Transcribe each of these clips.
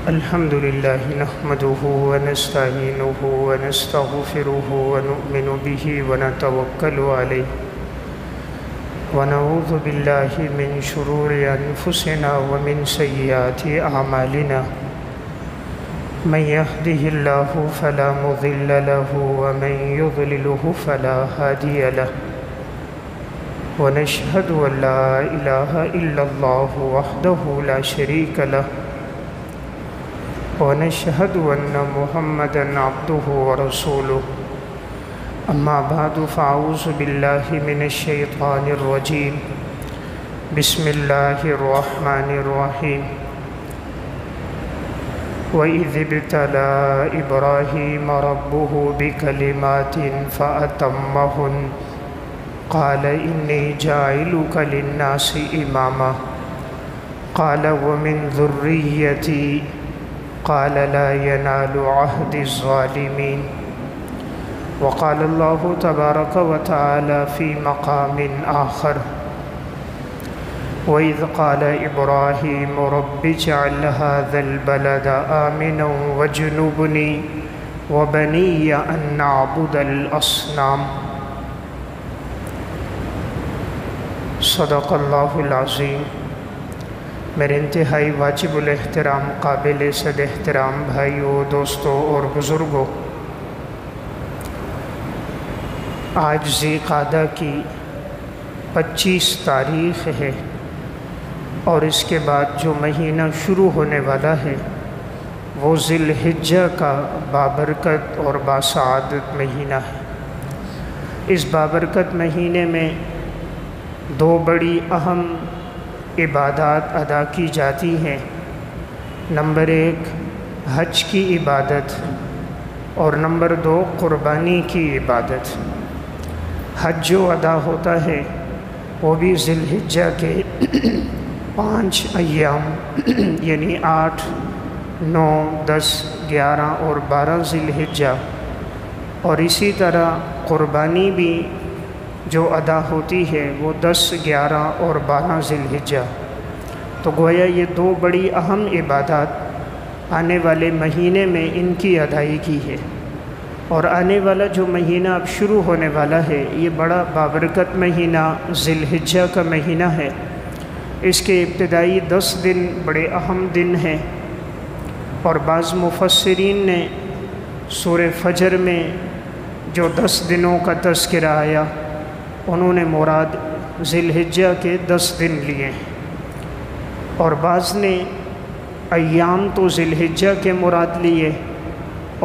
الحمد لله نحمده ونستعينه ونستغفره ونؤمن به ونتوكل عليه ونعوذ بالله من شرور أنفسنا ومن سيئات أعمالنا من يهده الله فلا مضل له ومن يضلله فلا هادي له ونشهد أن لا إله إلا الله وحده لا شريك له ونشهد أن محمدًا عبده ورسوله أما بعد فأعوذ بالله من الشيطان الرجيم بسم الله الرحمن الرحيم وإذ ابتلى إبراهيم ربه بكلمات فأتمهن قال إني جاعلك للناس إماما قال ومن ذريتي قال لا ينال عهد الظالمين وقال الله تبارك وتعالى في مقام آخر وإذ قال إبراهيم رب اجعل هذا البلد آمنا واجنبني وبني أن نعبد الأصنام صدق اللہ العظیم۔ میرے انتہائی واجب الاحترام قابل صد احترام بھائیوں، دوستوں اور بزرگوں، آج ذی قعدہ کی 25 تاریخ ہے اور اس کے بعد جو مہینہ شروع ہونے والا ہے وہ ذی الحجہ کا بابرکت اور باسعادت مہینہ ہے۔ اس بابرکت مہینے میں دو بڑی اہم عبادات ادا کی جاتی ہیں۔ نمبر 1 حج کی عبادت اور نمبر 2 قربانی کی عبادت۔ حج جو ادا ہوتا ہے وہ بھی ذی الحجہ کے 5 ایام یعنی 8، 9، 10، 11 اور 12 ذی الحجہ، اور اسی طرح قربانی بھی جو ادا ہوتی ہے وہ 10، 11 اور 12 ذی الحجہ۔ تو گویا یہ دو بڑی اہم عبادات آنے والے مہینے میں ان کی ادائیگی ہے، اور آنے والا جو مہینہ اب شروع ہونے والا ہے یہ بڑا بابرکت مہینہ ذی الحجہ کا مہینہ ہے۔ اس کے ابتدائی 10 دن بڑے اہم دن ہیں، اور بعض مفسرین نے سورہ فجر میں جو 10 دنوں کا تذکرہ آیا انہوں نے مراد ذی الحجہ کے 10 دن لیے، اور بعض نے ایام تو ذی الحجہ کے مراد لیے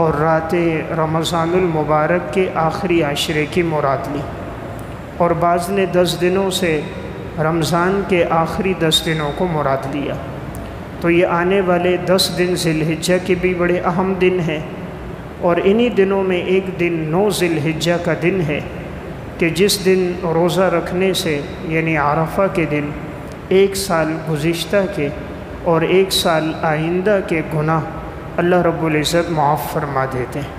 اور رات رمضان المبارک کے آخری عشرے کی مراد لی، اور بعض نے 10 دنوں سے رمضان کے آخری 10 دنوں کو مراد لیا۔ تو یہ آنے والے 10 دن ذی الحجہ کے بھی بڑے اہم دن ہیں، اور انہی دنوں میں ایک دن 9 ذی الحجہ کا دن ہے کہ جس دن روزہ رکھنے سے یعنی عرفہ کے دن 1 سال گزشتہ کے اور 1 سال آئندہ کے گناہ اللہ رب العزت معاف فرما دیتے ہیں۔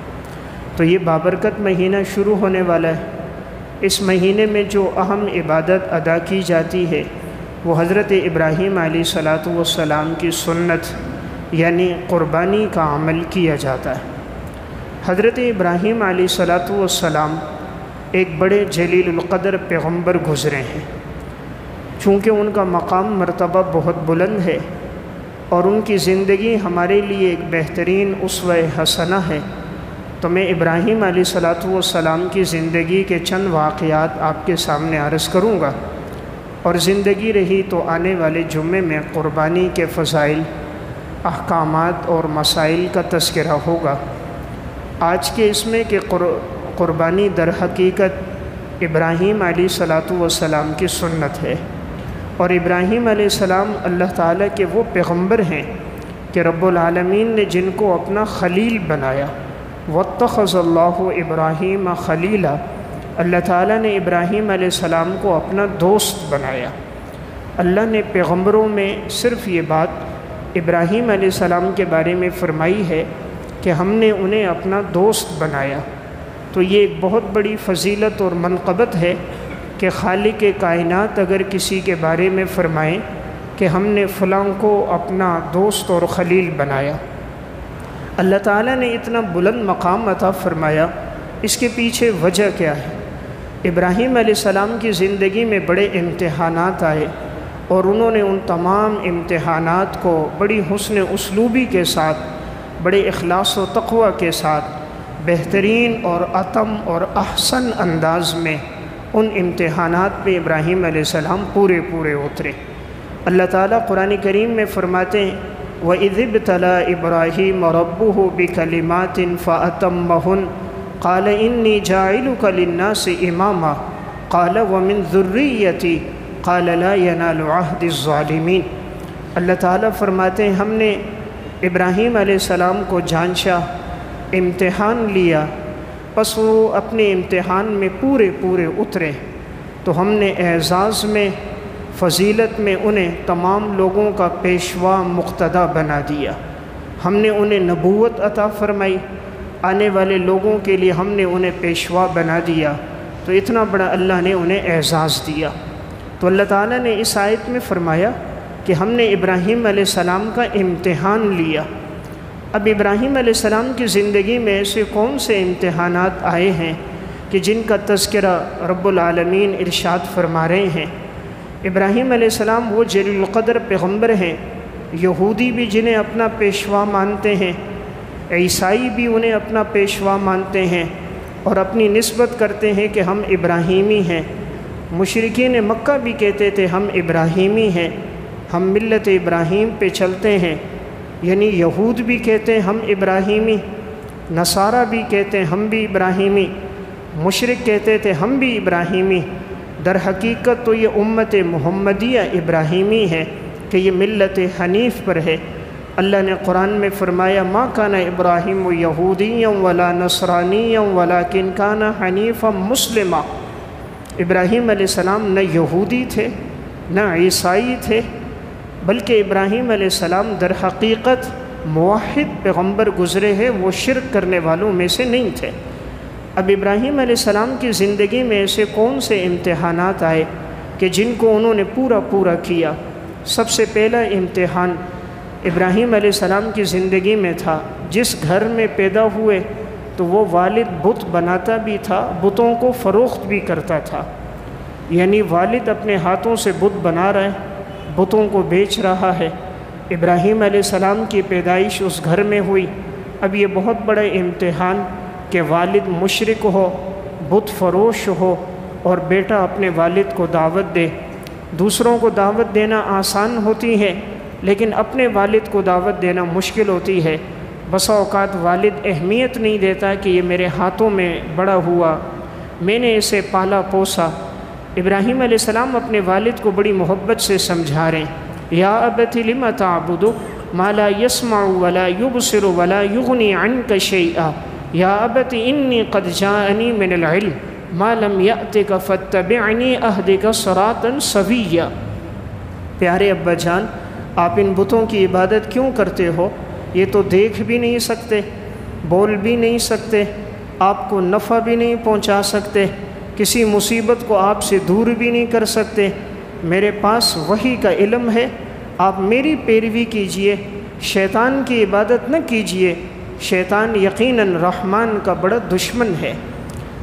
تو یہ بابرکت مہینہ شروع ہونے والا ہے۔ اس مہینے میں جو اہم عبادت ادا کی جاتی ہے وہ حضرت ابراہیم علیہ السلام کی سنت یعنی قربانی کا عمل کیا جاتا ہے۔ حضرت ابراہیم علیہ السلام ایک بڑے جلیل القدر پیغمبر گزرے ہیں۔ چونکہ ان کا مقام مرتبہ بہت بلند ہے اور ان کی زندگی ہمارے لیے ایک بہترین اسوہ حسنہ ہے، تو میں ابراہیم علیہ السلام کی زندگی کے چند واقعات آپ کے سامنے عرض کروں گا، اور زندگی رہی تو آنے والے جمعے میں قربانی کے فضائل، احکامات اور مسائل کا تذکرہ ہوگا۔ آج کے اس میں کہ قربانی در حقیقت ابراہیم علیہ السلام کی سنت ہے، اور ابراہیم علیہ السلام اللہ تعالیٰ کے وہ پیغمبر ہیں کہ رب العالمین نے جن کو اپنا خلیل بنایا۔ وَاتَّخَذَ اللَّهُ إِبْرَاهِيمَ خَلِيلًا، اللہ تعالیٰ نے ابراہیم علیہ السلام کو اپنا دوست بنایا۔ اللہ نے پیغمبروں میں صرف یہ بات ابراہیم علیہ السلام کے بارے میں فرمائی ہے کہ ہم نے انہیں اپنا دوست بنایا۔ تو یہ ایک بہت بڑی فضیلت اور منقبت ہے کہ خالق کائنات اگر کسی کے بارے میں فرمائیں کہ ہم نے فلاں کو اپنا دوست اور خلیل بنایا۔ اللہ تعالیٰ نے اتنا بلند مقام عطا فرمایا، اس کے پیچھے وجہ کیا ہے؟ ابراہیم علیہ السلام کی زندگی میں بڑے امتحانات آئے، اور انہوں نے ان تمام امتحانات کو بڑی حسن اسلوبی کے ساتھ، بڑے اخلاص و تقوی کے ساتھ، بہترین اور اتم اور احسن انداز میں ان امتحانات پہ ابراہیم علیہ السلام پورے اترے۔ اللہ تعالیٰ قرآن کریم میں فرماتے ہیں وَإِذِ ابْتَلَىٰ إِبْرَاهِيمَ رَبُّهُ بِكَلِمَاتٍ فَأَتَمَّهُنَّ قَالَ إِنِّي جَاعِلُكَ لِلنَّاسِ إِمَامًا قَالَ وَمِن ذُرِّيَّتِي قَالَ لَا يَنَالُ عَهْدِ الظَّالِمِينَ۔ اللہ تعالیٰ فرماتے ہیں ہم نے ابراہیم علیہ السلام کو جانچا، امتحان لیا، پس وہ اپنے امتحان میں پورے اترے، تو ہم نے اعزاز میں، فضیلت میں انہیں تمام لوگوں کا پیشوا مقتدی بنا دیا۔ ہم نے انہیں نبوت عطا فرمائی، آنے والے لوگوں کے لیے ہم نے انہیں پیشوا بنا دیا، تو اتنا بڑا اللہ نے انہیں اعزاز دیا۔ تو اللہ تعالیٰ نے اس آیت میں فرمایا کہ ہم نے ابراہیم علیہ السلام کا امتحان لیا۔ اب ابراہیم علیہ السلام کی زندگی میں ایسے کون سے امتحانات آئے ہیں کہ جن کا تذکرہ رب العالمین ارشاد فرما رہے ہیں۔ ابراہیم علیہ السلام وہ جلیل القدر پیغمبر ہیں، یہودی بھی جنہیں اپنا پیشوا مانتے ہیں، عیسائی بھی انہیں اپنا پیشوا مانتے ہیں اور اپنی نسبت کرتے ہیں کہ ہم ابراہیمی ہیں۔ مشرکین مکہ بھی کہتے تھے ہم ابراہیمی ہیں، ہم ملت ابراہیم پہ چلتے ہیں، یعنی یہود بھی کہتے ہیں ہم ابراہیمی، نصارہ بھی کہتے ہیں ہم بھی ابراہیمی، مشرک کہتے تھے ہم بھی ابراہیمی۔ در حقیقت تو یہ امت محمدیہ ابراہیمی ہے کہ یہ ملت حنیف پر ہے۔ اللہ نے قرآن میں فرمایا ما کان ابراہیم یہودیا ولا نصرانیا ولکن کان حنیفا مسلما۔ ابراہیم علیہ السلام نہ یہودی تھے نہ عیسائی تھے، بلکہ ابراہیم علیہ السلام در حقیقت موحد پیغمبر گزرے ہیں، وہ شرک کرنے والوں میں سے نہیں تھے۔ اب ابراہیم علیہ السلام کی زندگی میں ایسے کون سے امتحانات آئے کہ جن کو انہوں نے پورا کیا؟ سب سے پہلا امتحان ابراہیم علیہ السلام کی زندگی میں تھا، جس گھر میں پیدا ہوئے تو وہ والد بت بناتا بھی تھا، بتوں کو فروخت بھی کرتا تھا، یعنی والد اپنے ہاتھوں سے بت بنا رہا ہے، بتوں کو بیچ رہا ہے۔ ابراہیم علیہ السلام کی پیدائش اس گھر میں ہوئی۔ اب یہ بہت بڑا امتحان کہ والد مشرک ہو، بت فروش ہو، اور بیٹا اپنے والد کو دعوت دے۔ دوسروں کو دعوت دینا آسان ہوتی ہے، لیکن اپنے والد کو دعوت دینا مشکل ہوتی ہے۔ بسا اوقات والد اہمیت نہیں دیتا کہ یہ میرے ہاتھوں میں بڑا ہوا، میں نے اسے پالا پوسا۔ ابراہیم علیہ السلام اپنے والد کو بڑی محبت سے سمجھا رہے ہیں، یا ابت لم تعبد ما لا يسمع ولا يبصر ولا يغني عنك شيئا یا ابت انی قد جاءنی من العلم ما لم یأتک فاتبعنی اہدک صراطا سویا۔ پیارے ابا جان، آپ ان بتوں کی عبادت کیوں کرتے ہو؟ یہ تو دیکھ بھی نہیں سکتے، بول بھی نہیں سکتے، آپ کو نفع بھی نہیں پہنچا سکتے، کسی مصیبت کو آپ سے دور بھی نہیں کر سکتے۔ میرے پاس وحی کا علم ہے، آپ میری پیروی کیجئے، شیطان کی عبادت نہ کیجئے، شیطان یقیناً رحمان کا بڑا دشمن ہے۔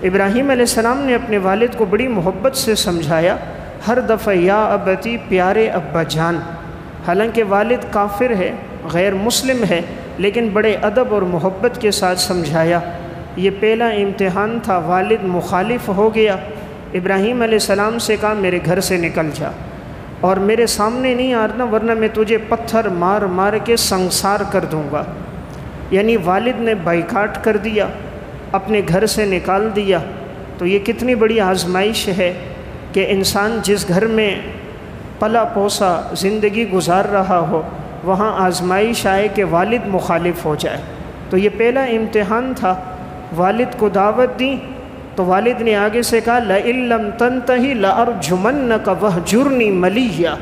ابراہیم علیہ السلام نے اپنے والد کو بڑی محبت سے سمجھایا، ہر دفعہ یا ابتی، پیارے ابا جان۔ حالانکہ والد کافر ہے، غیر مسلم ہے، لیکن بڑے ادب اور محبت کے ساتھ سمجھایا۔ یہ پہلا امتحان تھا، والد مخالف ہو گیا۔ ابراہیم علیہ السلام سے کہا میرے گھر سے نکل جا اور میرے سامنے نہیں آنا، ورنہ میں تجھے پتھر مار مار کے سنسار کر دوں گا۔ یعنی والد نے بائیکاٹ کر دیا، اپنے گھر سے نکال دیا۔ تو یہ کتنی بڑی آزمائش ہے کہ انسان جس گھر میں پلا پوسا زندگی گزار رہا ہو، وہاں آزمائش آئے کہ والد مخالف ہو جائے۔ تو یہ پہلا امتحان تھا۔ والد کو دعوت دی تو والد نے آگے سے کہا لَإِن لَّمْ تَنْتَهِ لَأَرْجُمَنَّكَ وَاهْجُرْنِي مَلِيًّا،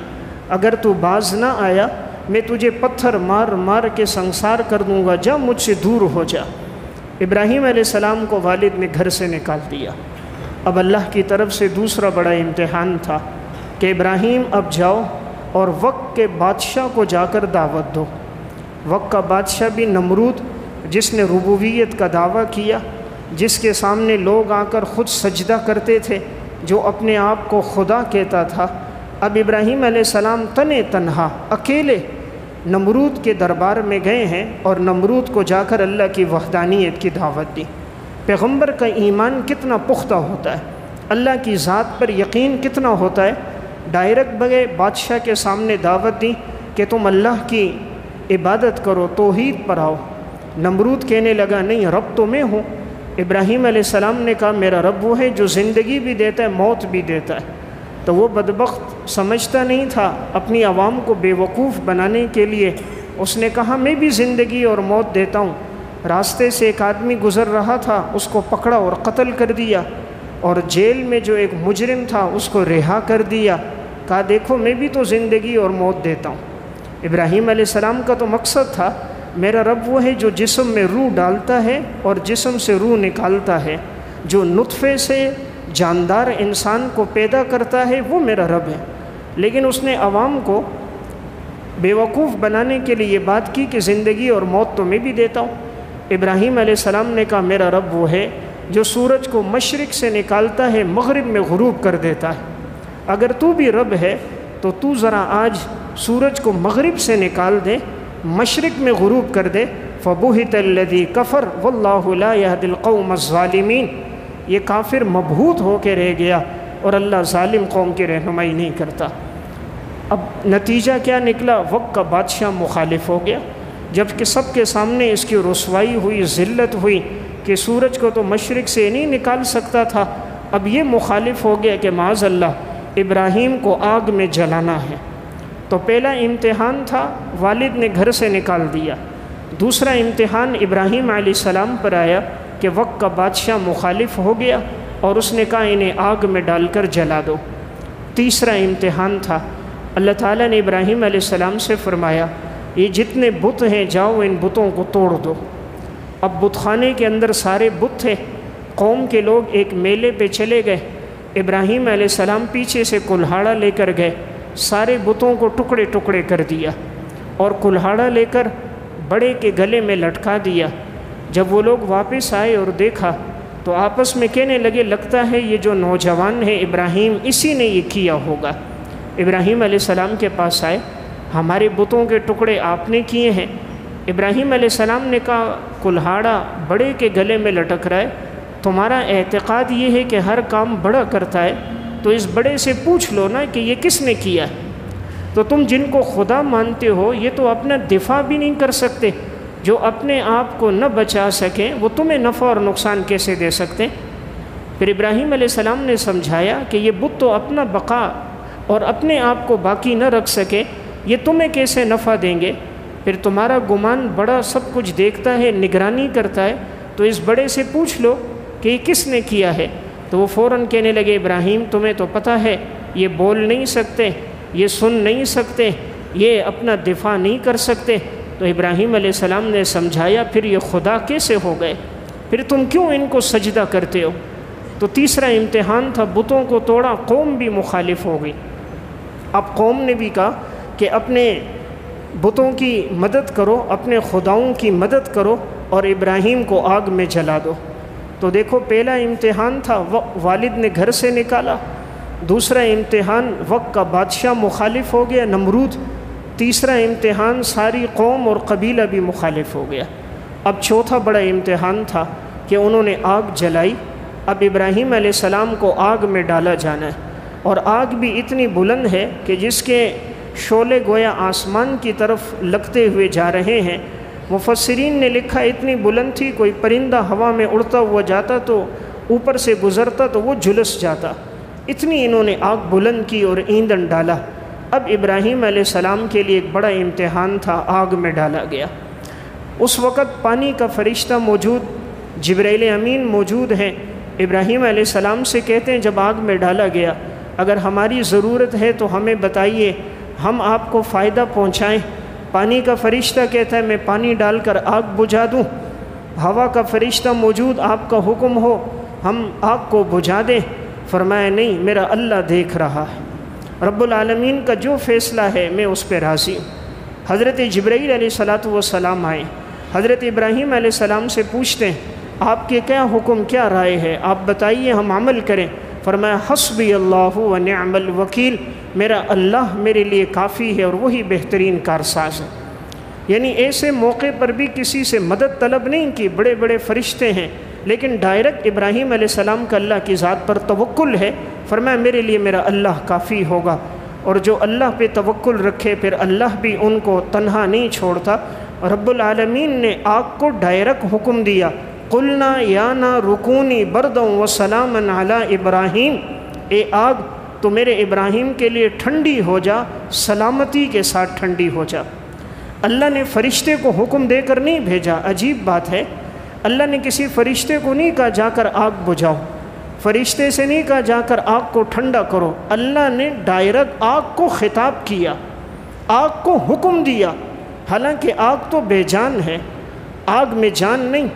اگر تو باز نہ آیا میں تجھے پتھر مار مار کے سنسار کر دوں گا، جا مجھ سے دور ہو جا۔ ابراہیم علیہ السلام کو والد نے گھر سے نکال دیا۔ اب اللہ کی طرف سے دوسرا بڑا امتحان تھا کہ ابراہیم اب جاؤ اور وقت کے بادشاہ کو جا کر دعوت دو۔ وقت کا بادشاہ بھی نمرود، جس نے ربوبیت کا دعویٰ کیا، جس کے سامنے لوگ آ کر خود سجدہ کرتے تھے، جو اپنے آپ کو خدا کہتا تھا، اب ابراہیم علیہ السلام تنہا اکیلے نمرود کے دربار میں گئے ہیں اور نمرود کو جا کر اللہ کی وحدانیت کی دعوت دی۔ پیغمبر کا ایمان کتنا پختہ ہوتا ہے، اللہ کی ذات پر یقین کتنا ہوتا ہے، ڈائریکٹ بگے بادشاہ کے سامنے دعوت دی کہ تم اللہ کی عبادت کرو، توحید پر آؤ۔ نمرود کہنے لگا نہیں، رب تو میں ہوں۔ ابراہیم علیہ السلام نے کہا میرا رب وہ ہے جو زندگی بھی دیتا ہے، موت بھی دیتا ہے۔ تو وہ بدبخت سمجھتا نہیں تھا، اپنی عوام کو بے وقوف بنانے کے لیے اس نے کہا میں بھی زندگی اور موت دیتا ہوں۔ راستے سے ایک آدمی گزر رہا تھا، اس کو پکڑا اور قتل کر دیا، اور جیل میں جو ایک مجرم تھا اس کو رہا کر دیا۔ کہا دیکھو میں بھی تو زندگی اور موت دیتا ہوں۔ ابراہیم علیہ السلام کا تو مقصد تھا میرا رب وہ ہے جو جسم میں روح ڈالتا ہے اور جسم سے روح نکالتا ہے، جو نطفے سے جاندار انسان کو پیدا کرتا ہے، وہ میرا رب ہے۔ لیکن اس نے عوام کو بے وقوف بنانے کے لیے یہ بات کی کہ زندگی اور موت تو میں بھی دیتا ہوں۔ ابراہیم علیہ السلام نے کہا میرا رب وہ ہے جو سورج کو مشرق سے نکالتا ہے، مغرب میں غروب کر دیتا ہے۔ اگر تو بھی رب ہے تو تو ذرا آج سورج کو مغرب سے نکال دے، مشرق میں غروب کر دے۔ فَبُهِتَ الَّذِي كَفَرَ وَاللَّهُ لَا يَهْدِي الْقَوْمَ الظَّالِمِينَ۔ یہ کافر مبہوت ہو کے رہ گیا اور اللہ ظالم قوم کی رہنمائی نہیں کرتا۔ اب نتیجہ کیا نکلا؟ وقت کا بادشاہ مخالف ہو گیا، جب کہ سب کے سامنے اس کی رسوائی ہوئی، ذلت ہوئی کہ سورج کو تو مشرق سے نہیں نکال سکتا تھا۔ اب یہ مخالف ہو گیا کہ معاذ اللہ ابراہیم کو آگ میں جلانا ہے۔ تو پہلا امتحان تھا والد نے گھر سے نکال دیا، دوسرا امتحان ابراہیم علیہ السلام پر آیا کہ وقت کا بادشاہ مخالف ہو گیا اور اس نے کہا انہیں آگ میں ڈال کر جلا دو۔ تیسرا امتحان تھا اللہ تعالیٰ نے ابراہیم علیہ السلام سے فرمایا یہ جتنے بت ہیں جاؤ ان بتوں کو توڑ دو۔ اب بت خانے کے اندر سارے بت تھے، قوم کے لوگ ایک میلے پہ چلے گئے، ابراہیم علیہ السلام پیچھے سے کلہاڑا لے کر گئے، سارے بتوں کو ٹکڑے ٹکڑے کر دیا اور کلہاڑا لے کر بڑے کے گلے میں لٹکا دیا۔ جب وہ لوگ واپس آئے اور دیکھا تو آپس میں کہنے لگے لگتا ہے یہ جو نوجوان ہے ابراہیم اسی نے یہ کیا ہوگا۔ ابراہیم علیہ السلام کے پاس آئے، ہمارے بتوں کے ٹکڑے آپ نے کیے ہیں۔ ابراہیم علیہ السلام نے کہا کلہاڑا بڑے کے گلے میں لٹک رہا ہے، تمہارا اعتقاد یہ ہے کہ ہر کام بڑا کرتا ہے، تو اس بڑے سے پوچھ لو نا کہ یہ کس نے کیا ہے۔ تو تم جن کو خدا مانتے ہو یہ تو اپنا دفاع بھی نہیں کر سکتے، جو اپنے آپ کو نہ بچا سکیں وہ تمہیں نفع اور نقصان کیسے دے سکتے؟ پھر ابراہیم علیہ السلام نے سمجھایا کہ یہ بت تو اپنا بقا اور اپنے آپ کو باقی نہ رکھ سکے، یہ تمہیں کیسے نفع دیں گے؟ پھر تمہارا گمان بڑا سب کچھ دیکھتا ہے، نگرانی کرتا ہے، تو اس بڑے سے پوچھ لو کہ یہ کس نے کیا ہے۔ تو وہ فوراً کہنے لگے ابراہیم تمہیں تو پتہ ہے یہ بول نہیں سکتے، یہ سن نہیں سکتے، یہ اپنا دفاع نہیں کر سکتے۔ تو ابراہیم علیہ السلام نے سمجھایا پھر یہ خدا کیسے ہو گئے، پھر تم کیوں ان کو سجدہ کرتے ہو؟ تو تیسرا امتحان تھا، بتوں کو توڑا، قوم بھی مخالف ہو گئی۔ اب قوم نے بھی کہا کہ اپنے بتوں کی مدد کرو، اپنے خداؤں کی مدد کرو اور ابراہیم کو آگ میں جلا دو۔ تو دیکھو پہلا امتحان تھا والد نے گھر سے نکالا، دوسرا امتحان وقت کا بادشاہ مخالف ہو گیا نمرود، تیسرا امتحان ساری قوم اور قبیلہ بھی مخالف ہو گیا۔ اب چوتھا بڑا امتحان تھا کہ انہوں نے آگ جلائی۔ اب ابراہیم علیہ السلام کو آگ میں ڈالا جانا ہے، اور آگ بھی اتنی بلند ہے کہ جس کے شعلے گویا آسمان کی طرف لگتے ہوئے جا رہے ہیں۔ مفسرین نے لکھا اتنی بلند تھی کوئی پرندہ ہوا میں اڑتا ہوا جاتا تو اوپر سے گزرتا تو وہ جھلس جاتا، اتنی انہوں نے آگ بلند کی اور ایندھن ڈالا۔ اب ابراہیم علیہ السلام کے لیے ایک بڑا امتحان تھا، آگ میں ڈالا گیا۔ اس وقت پانی کا فرشتہ موجود، جبرائیل امین موجود ہیں۔ ابراہیم علیہ السلام سے کہتے ہیں جب آگ میں ڈالا گیا اگر ہماری ضرورت ہے تو ہمیں بتائیے، ہم آپ کو فائدہ پہنچائیں۔ پانی کا فرشتہ کہتا ہے میں پانی ڈال کر آگ بجھا دوں۔ ہوا کا فرشتہ موجود، آپ کا حکم ہو ہم آگ کو بجھا دیں۔ فرمایا نہیں، میرا اللہ دیکھ رہا ہے، رب العالمین کا جو فیصلہ ہے میں اس پہ راضی ہوں۔ حضرت جبرائیل علیہ الصلاۃ والسلام آئے، حضرت ابراہیم علیہ السلام سے پوچھتے ہیں آپ کے کیا حکم، کیا رائے ہے، آپ بتائیے ہم عمل کریں۔ فرمایا حسبی اللہ و نعم الوکیل، میرا اللہ میرے لیے کافی ہے اور وہی بہترین کارساز ہے۔ یعنی ایسے موقع پر بھی کسی سے مدد طلب نہیں کی، بڑے بڑے فرشتے ہیں لیکن ڈائریکٹ ابراہیم علیہ السلام کا اللہ کی ذات پر توکل ہے۔ فرمایا میرے لیے میرا اللہ کافی ہوگا، اور جو اللہ پہ توکل رکھے پھر اللہ بھی ان کو تنہا نہیں چھوڑتا۔ رب العالمین نے آگ کو ڈائریکٹ حکم دیا، قلنا یا نار کونی بردا وسلاما علی ابراہیم، اے آگ تو میرے ابراہیم کے لیے ٹھنڈی ہو جا، سلامتی کے ساتھ ٹھنڈی ہو جا۔ اللہ نے فرشتے کو حکم دے کر نہیں بھیجا، عجیب بات ہے، اللہ نے کسی فرشتے کو نہیں کہا جا کر آگ بجھاؤ، فرشتے سے نہیں کہا جا کر آگ کو ٹھنڈا کرو، اللہ نے ڈائریکٹ آگ کو خطاب کیا، آگ کو حکم دیا۔ حالانکہ آگ تو بے جان ہے، آگ میں جان نہیں،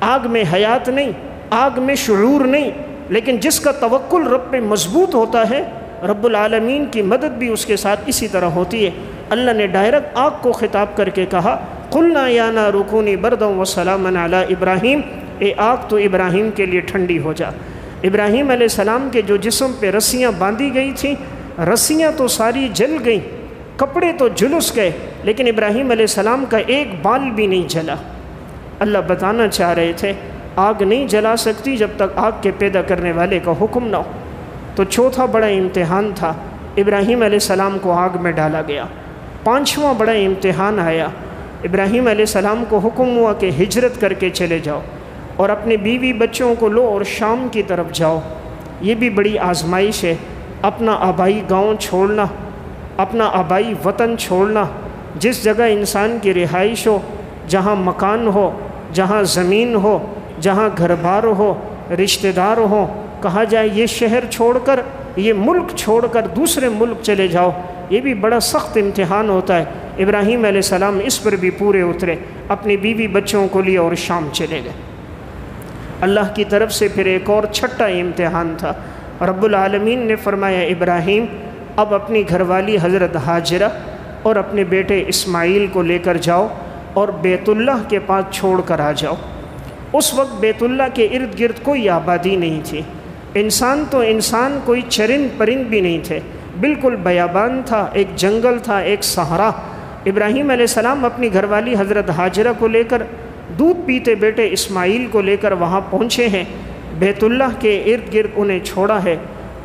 آگ میں حیات نہیں، آگ میں شعور نہیں، لیکن جس کا توکل رب پہ مضبوط ہوتا ہے رب العالمین کی مدد بھی اس کے ساتھ اسی طرح ہوتی ہے۔ اللہ نے ڈائریکٹ آگ کو خطاب کر کے کہا قلنا یا نار کونی بردا وسلاما علی ابراہیم، اے آگ تو ابراہیم کے لیے ٹھنڈی ہو جا۔ ابراہیم علیہ السلام کے جو جسم پہ رسیاں باندھی گئی تھیں، رسیاں تو ساری جل گئیں، کپڑے تو جلس گئے، لیکن ابراہیم علیہ السلام کا ایک بال بھی نہیں جلا۔ اللہ بتانا چاہ رہے تھے آگ نہیں جلا سکتی جب تک آگ کے پیدا کرنے والے کا حکم نہ ہو۔ تو چوتھا بڑا امتحان تھا، ابراہیم علیہ السلام کو آگ میں ڈالا گیا۔ پانچواں بڑا امتحان آیا، ابراہیم علیہ السلام کو حکم ہوا کہ ہجرت کر کے چلے جاؤ اور اپنے بیوی بچوں کو لو اور شام کی طرف جاؤ۔ یہ بھی بڑی آزمائش ہے، اپنا آبائی گاؤں چھوڑنا، اپنا آبائی وطن چھوڑنا، جس جگہ انسان کی رہائش ہو، جہاں مکان ہو، جہاں زمین ہو، جہاں گھر بار ہو، رشتہ دار ہو، کہا جائے یہ شہر چھوڑ کر، یہ ملک چھوڑ کر دوسرے ملک چلے جاؤ، یہ بھی بڑا سخت امتحان ہوتا ہے۔ ابراہیم علیہ السلام اس پر بھی پورے اترے، اپنی بیوی بچوں کو لیے اور شام چلے گئے۔ اللہ کی طرف سے پھر ایک اور چھٹا امتحان تھا، رب العالمین نے فرمایا ابراہیم اب اپنی گھر والی حضرت ہاجرہ اور اپنے بیٹے اسماعیل کو لے کر جاؤ اور بیت اللہ کے پاس چھوڑ کر آ جاؤ۔ اس وقت بیت اللہ کے ارد گرد کوئی آبادی نہیں تھی، انسان تو انسان، کوئی چرند پرند بھی نہیں تھے، بالکل بیابان تھا، ایک جنگل تھا، ایک صحرا۔ ابراہیم علیہ السلام اپنی گھر والی حضرت ہاجرہ کو لے کر، دودھ پیتے بیٹے اسماعیل کو لے کر وہاں پہنچے ہیں، بیت اللہ کے ارد گرد انہیں چھوڑا ہے۔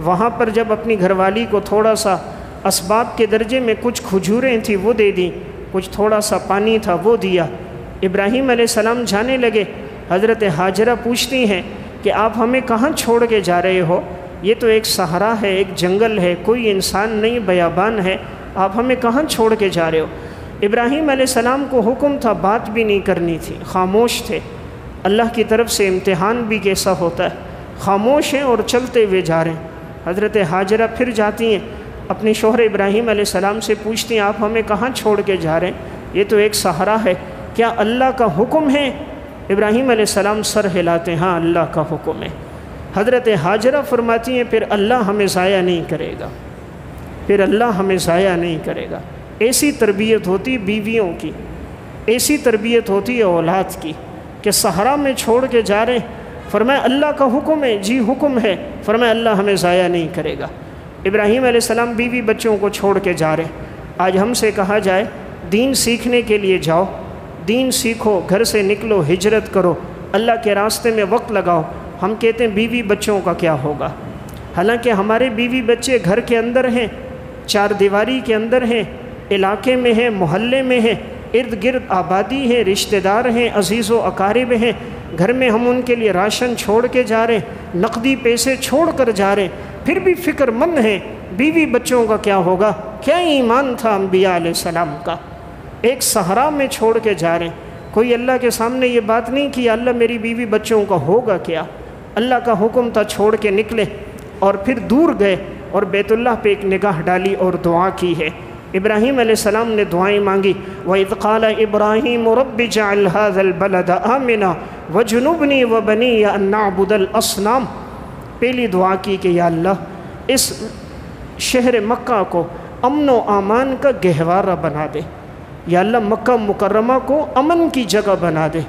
وہاں پر جب اپنی گھر والی کو تھوڑا سا اسباب کے درجے میں کچھ کھجوریں تھیں وہ دے دیں، کچھ تھوڑا سا پانی تھا وہ دیا۔ ابراہیم علیہ السلام جانے لگے، حضرت ہاجرہ پوچھتی ہیں کہ آپ ہمیں کہاں چھوڑ کے جا رہے ہو؟ یہ تو ایک صحرا ہے، ایک جنگل ہے، کوئی انسان نہیں، بیابان ہے، آپ ہمیں کہاں چھوڑ کے جا رہے ہو؟ ابراہیم علیہ السلام کو حکم تھا، بات بھی نہیں کرنی تھی، خاموش تھے۔ اللہ کی طرف سے امتحان بھی کیسا ہوتا ہے، خاموش ہیں اور چلتے ہوئے جا رہے ہیں۔ حضرت ہاجرہ پھر جاتی ہیں، اپنے شوہر ابراہیم علیہ السلام سے پوچھتی ہیں آپ ہمیں کہاں چھوڑ کے جا رہے ہیں؟ یہ تو ایک صحرا ہے، کیا اللہ کا حکم ہے؟ ابراہیم علیہ السلام سر ہلاتے ہیں، ہاں اللہ کا حکم ہے۔ حضرت ہاجرہ فرماتی ہیں پھر اللہ ہمیں ضائع نہیں کرے گا، پھر اللہ ہمیں ضائع نہیں کرے گا۔ ایسی تربیت ہوتی بیویوں کی، ایسی تربیت ہوتی ہے اولاد کی کہ صحرا میں چھوڑ کے جا رہے ہیں، فرمایا اللہ کا حکم ہے، جی حکم ہے، فرمایا اللہ ہمیں ضائع نہیں کرے گا۔ ابراہیم علیہ السلام بیوی بچوں کو چھوڑ کے جا رہے ہیں۔ آج ہم سے کہا جائے دین سیکھنے کے لیے جاؤ، دین سیکھو، گھر سے نکلو، ہجرت کرو، اللہ کے راستے میں وقت لگاؤ، ہم کہتے ہیں بیوی بچوں کا کیا ہوگا؟ حالانکہ ہمارے بیوی بچے گھر کے اندر ہیں، چار دیواری کے اندر ہیں، علاقے میں ہیں، محلے میں ہیں، ارد گرد آبادی ہے، رشتہ دار ہیں، عزیز و اقارب ہیں، گھر میں ہم ان کے لیے راشن چھوڑ کے جا رہے ہیں، نقدی پیسے چھوڑ کر جا رہے ہیں، پھر بھی فکر مند ہیں بیوی بچوں کا کیا ہوگا؟ کیا ایمان تھا انبیاء علیہ السلام کا، ایک صحرا میں چھوڑ کے جا رہے ہیں۔ کوئی اللہ کے سامنے یہ بات نہیں کی اللہ میری بیوی بچوں کا ہوگا کیا؟ اللہ کا حکم تھا، چھوڑ کے نکلے اور پھر دور گئے اور بیت اللہ پہ ایک نگاہ ڈالی اور دعا کی ہے۔ ابراہیم علیہ السلام نے دعائیں مانگی، وَإِذْ قَالَ إِبْرَاهِيمُ رَبِّ اجْعَلْ هَذَا الْبَلَدَ آمِنًا وَاجْنُبْنِي وَبَنِيَّ أَن نَّعْبُدَ الْأَصْنَامَ۔ پہلی دعا کی کہ یا اللہ اس شہر مکہ کو امن و امان کا گہوارہ بنا دے، یا اللہ مکہ مکرمہ کو امن کی جگہ بنا دے۔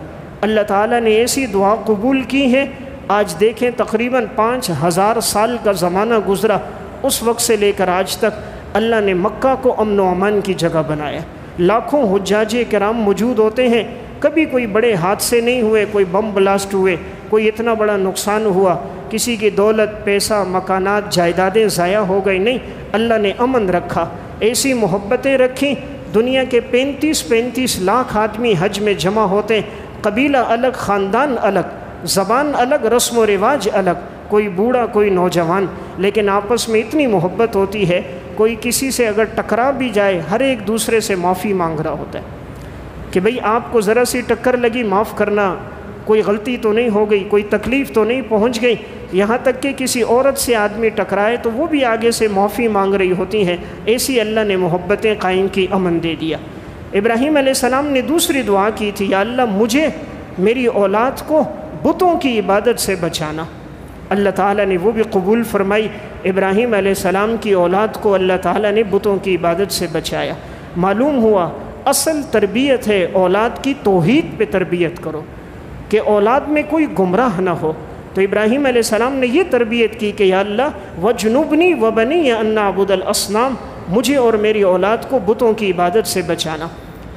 اللہ تعالیٰ نے ایسی دعا قبول کی ہے، آج دیکھیں تقریباً 5000 سال کا زمانہ گزرا، اس وقت سے لے کر آج تک اللہ نے مکہ کو امن و امان کی جگہ بنایا۔ لاکھوں حجاج کرام موجود ہوتے ہیں، کبھی کوئی بڑے حادثے نہیں ہوئے، کوئی بم بلاسٹ ہوئے، کوئی اتنا بڑا نقصان ہوا، کسی کی دولت، پیسہ، مکانات، جائیدادیں ضائع ہو گئی، نہیں، اللہ نے امن رکھا، ایسی محبتیں رکھیں۔ دنیا کے 35 لاکھ آدمی حج میں جمع ہوتے ہیں، قبیلہ الگ، خاندان الگ، زبان الگ، رسم و رواج الگ، کوئی بوڑھا کوئی نوجوان، لیکن آپس میں اتنی محبت ہوتی ہے، کوئی کسی سے اگر ٹکرا بھی جائے ہر ایک دوسرے سے معافی مانگ رہا ہوتا ہے کہ بھئی آپ کو ذرا سی ٹکر لگی، معاف کرنا، کوئی غلطی تو نہیں ہو گئی، کوئی تکلیف تو نہیں پہنچ گئی۔ یہاں تک کہ کسی عورت سے آدمی ٹکرائے تو وہ بھی آگے سے معافی مانگ رہی ہوتی ہیں، ایسی اللہ نے محبتیں قائم کی، امن دے دیا۔ ابراہیم علیہ السلام نے دوسری دعا کی تھی، یا اللہ مجھے، میری اولاد کو بتوں کی عبادت سے بچانا۔ اللہ تعالیٰ نے وہ بھی قبول فرمائی، ابراہیم علیہ السلام کی اولاد کو اللہ تعالیٰ نے بتوں کی عبادت سے بچایا۔ معلوم ہوا اصل تربیت ہے اولاد کی توحید پہ تربیت کرو، کہ اولاد میں کوئی گمراہ نہ ہو۔ تو ابراہیم علیہ السلام نے یہ تربیت کی کہ یا اللہ وجنبنی وبنی ان نعبد الاصنام، مجھے اور میری اولاد کو بتوں کی عبادت سے بچانا۔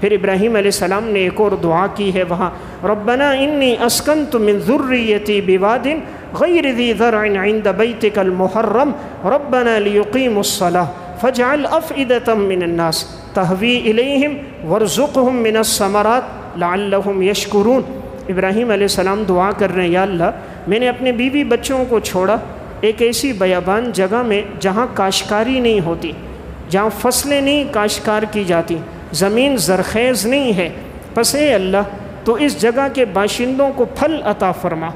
پھر ابراہیم علیہ السلام نے ایک اور دعا کی ہے وہاں، ربنا انی اسکنت من ذریتی بواد غیر ذی زرع عند بیتک المحرم ربنا لیقیموا الصلاة فاجعل افئدة من الناس تہوی الیہم وارزقہم من الثمرات لعلہم یشکرون۔ ابراہیم علیہ السلام دعا کر رہے ہیں، یا اللہ میں نے اپنے بیوی بچوں کو چھوڑا ایک ایسی بیابان جگہ میں جہاں کاشتکاری نہیں ہوتی، جہاں فصلیں نہیں کاشتکار کی جاتی، زمین زرخیز نہیں ہے، پس اے اللہ تو اس جگہ کے باشندوں کو پھل عطا فرما،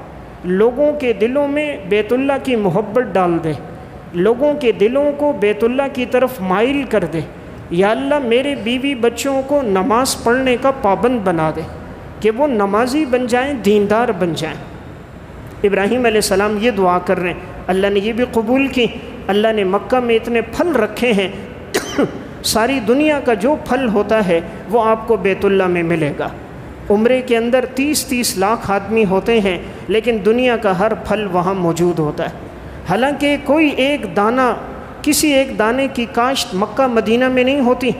لوگوں کے دلوں میں بیت اللہ کی محبت ڈال دے، لوگوں کے دلوں کو بیت اللہ کی طرف مائل کر دے۔ یا اللہ میرے بیوی بچوں کو نماز پڑھنے کا پابند بنا دے، کہ وہ نمازی بن جائیں، دیندار بن جائیں۔ ابراہیم علیہ السلام یہ دعا کر رہے ہیں، اللہ نے یہ بھی قبول کی۔ اللہ نے مکہ میں اتنے پھل رکھے ہیں، ساری دنیا کا جو پھل ہوتا ہے وہ آپ کو بیت اللہ میں ملے گا۔ عمرے کے اندر 30 لاکھ آدمی ہوتے ہیں، لیکن دنیا کا ہر پھل وہاں موجود ہوتا ہے۔ حالانکہ کوئی ایک دانہ، کسی ایک دانے کی کاشت مکہ مدینہ میں نہیں ہوتی،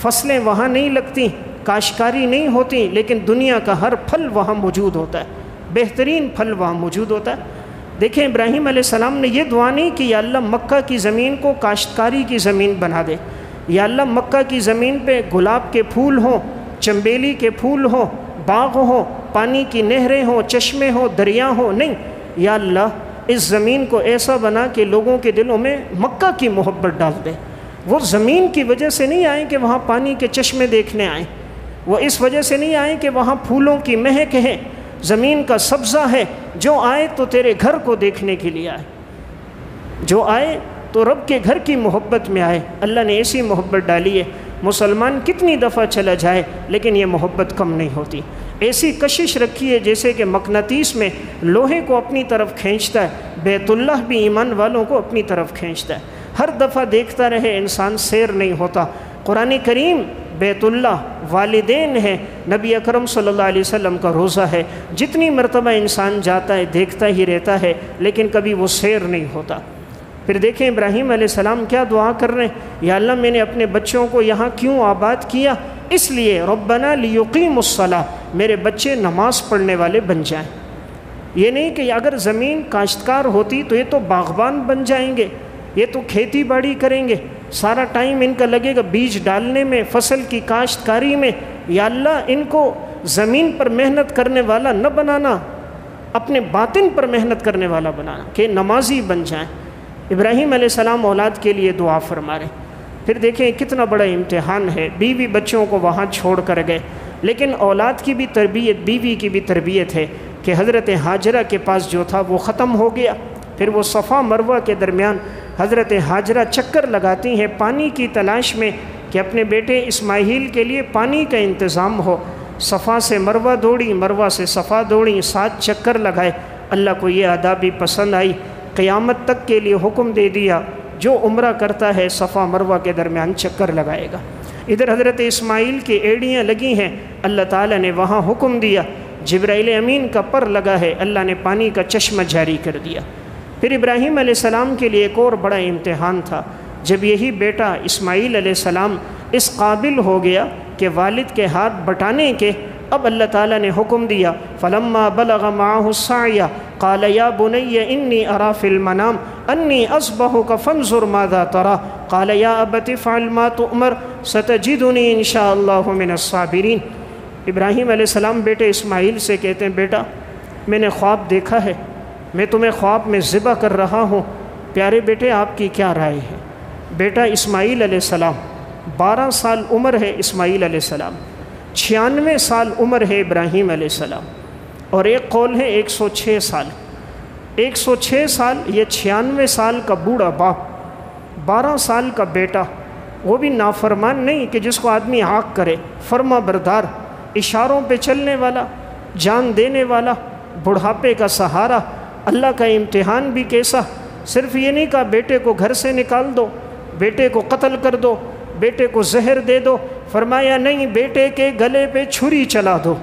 فصلیں وہاں نہیں لگتی، کاشتکاری نہیں ہوتی، لیکن دنیا کا ہر پھل وہاں موجود ہوتا ہے، بہترین پھل وہاں موجود ہوتا ہے۔ دیکھیں ابراہیم علیہ السلام نے یہ دعا نہیں کہ یا اللہ مکہ کی زمین کو کاشتکاری کی زمین بنا دے، یا اللہ مکہ کی زمین پہ گلاب کے پھول ہوں، چنبیلی کے پھول ہوں، باغ ہوں، پانی کی نہریں ہوں، چشمے ہوں، دریا ہوں، نہیں، یا اللہ اس زمین کو ایسا بنا کہ لوگوں کے دلوں میں مکہ کی محبت ڈال دے۔ وہ زمین کی وجہ سے نہیں آئیں کہ وہاں پانی کے چشمے دیکھنے آئیں، وہ اس وجہ سے نہیں آئیں کہ وہاں پھولوں کی مہک ہے، زمین کا سبزہ ہے، جو آئے تو تیرے گھر کو دیکھنے کے لیے آئے، جو آئے تو رب کے گھر کی محبت میں آئے۔ اللہ نے ایسی محبت ڈالی ہے، مسلمان کتنی دفعہ چلا جائے لیکن یہ محبت کم نہیں ہوتی۔ ایسی کشش رکھی ہے جیسے کہ مقناطیس میں لوہے کو اپنی طرف کھینچتا ہے، بیت اللہ بھی ایمان والوں کو اپنی طرف کھینچتا ہے۔ ہر دفعہ دیکھتا رہے انسان سیر نہیں ہوتا۔ قرآن کریم بیت اللہ، والدین ہے، نبی اکرم صلی اللہ علیہ وسلم کا روزہ ہے، جتنی مرتبہ انسان جاتا ہے دیکھتا ہی رہتا ہے، لیکن کبھی وہ سیر نہیں ہوتا۔ پھر دیکھیں ابراہیم علیہ السلام کیا دعا کر رہے ہیں، یا اللہ میں نے اپنے بچوں کو یہاں کیوں آباد کیا، اس لیے ربنا لیقیموا الصلاۃ، میرے بچے نماز پڑھنے والے بن جائیں۔ یہ نہیں کہ اگر زمین کاشتکار ہوتی تو یہ تو باغبان بن جائیں گے، یہ تو کھیتی باڑی کریں گے، سارا ٹائم ان کا لگے گا بیج ڈالنے میں، فصل کی کاشتکاری میں۔ یا اللہ ان کو زمین پر محنت کرنے والا نہ بنانا، اپنے باطن پر محنت کرنے والا بنانا، کہ نمازی بن جائیں۔ ابراہیم علیہ السلام اولاد کے لیے دعا فرما رہے۔ پھر دیکھیں کتنا بڑا امتحان ہے، بیوی بچوں کو وہاں چھوڑ کر گئے، لیکن اولاد کی بھی تربیت، بیوی کی بھی تربیت ہے کہ حضرت ہاجرہ کے پاس جو تھا وہ ختم ہو گیا۔ پھر وہ صفا مروہ کے درمیان حضرت ہاجرہ چکر لگاتی ہیں پانی کی تلاش میں کہ اپنے بیٹے اسماعیل کے لیے پانی کا انتظام ہو۔ صفا سے مروہ دوڑی، مروہ سے صفا دوڑی، 7 چکر لگائے۔ اللہ کو یہ ادا بھی پسند آئی، قیامت تک کے لیے حکم دے دیا، جو عمرہ کرتا ہے صفا مروہ کے درمیان چکر لگائے گا۔ ادھر حضرت اسماعیل کی ایڑیاں لگی ہیں، اللہ تعالیٰ نے وہاں حکم دیا، جبرائیل امین کا پر لگا ہے، اللہ نے پانی کا چشمہ جاری کر دیا۔ پھر ابراہیم علیہ السلام کے لیے ایک اور بڑا امتحان تھا، جب یہی بیٹا اسماعیل علیہ السلام اس قابل ہو گیا کہ والد کے ہاتھ بٹانے کے، اب اللہ تعالیٰ نے حکم دیا، فلما بلغ معه السعي قال يا بني اني ارى في المنام اني اذبحك فانظر ماذا ترى قال يا ابت افعل ما تؤمر ستجدني ان شاء الله من الصابرين۔ ابراہیم علیہ السلام بیٹے اسماعیل سے کہتے ہیں، بیٹا میں نے خواب دیکھا ہے، میں تمہیں خواب میں ذبح کر رہا ہوں، پیارے بیٹے آپ کی کیا رائے ہے؟ بیٹا اسماعیل علیہ السلام 12 سال عمر ہے، اسماعیل علیہ السلام 96 سال عمر ہے ابراہیم علیہ السلام، اور ایک قول ہے 106 سال، 106 سال، یہ 96 سال کا بوڑھا باپ، 12 سال کا بیٹا، وہ بھی نافرمان نہیں کہ جس کو آدمی حق کرے، فرما بردار، اشاروں پہ چلنے والا، جان دینے والا، بڑھاپے کا سہارا۔ اللہ کا امتحان بھی کیسا، صرف یہ نہیں کہا بیٹے کو گھر سے نکال دو، بیٹے کو قتل کر دو، بیٹے کو زہر دے دو، فرمایا نہیں، بیٹے کے گلے پہ چھری چلا دو،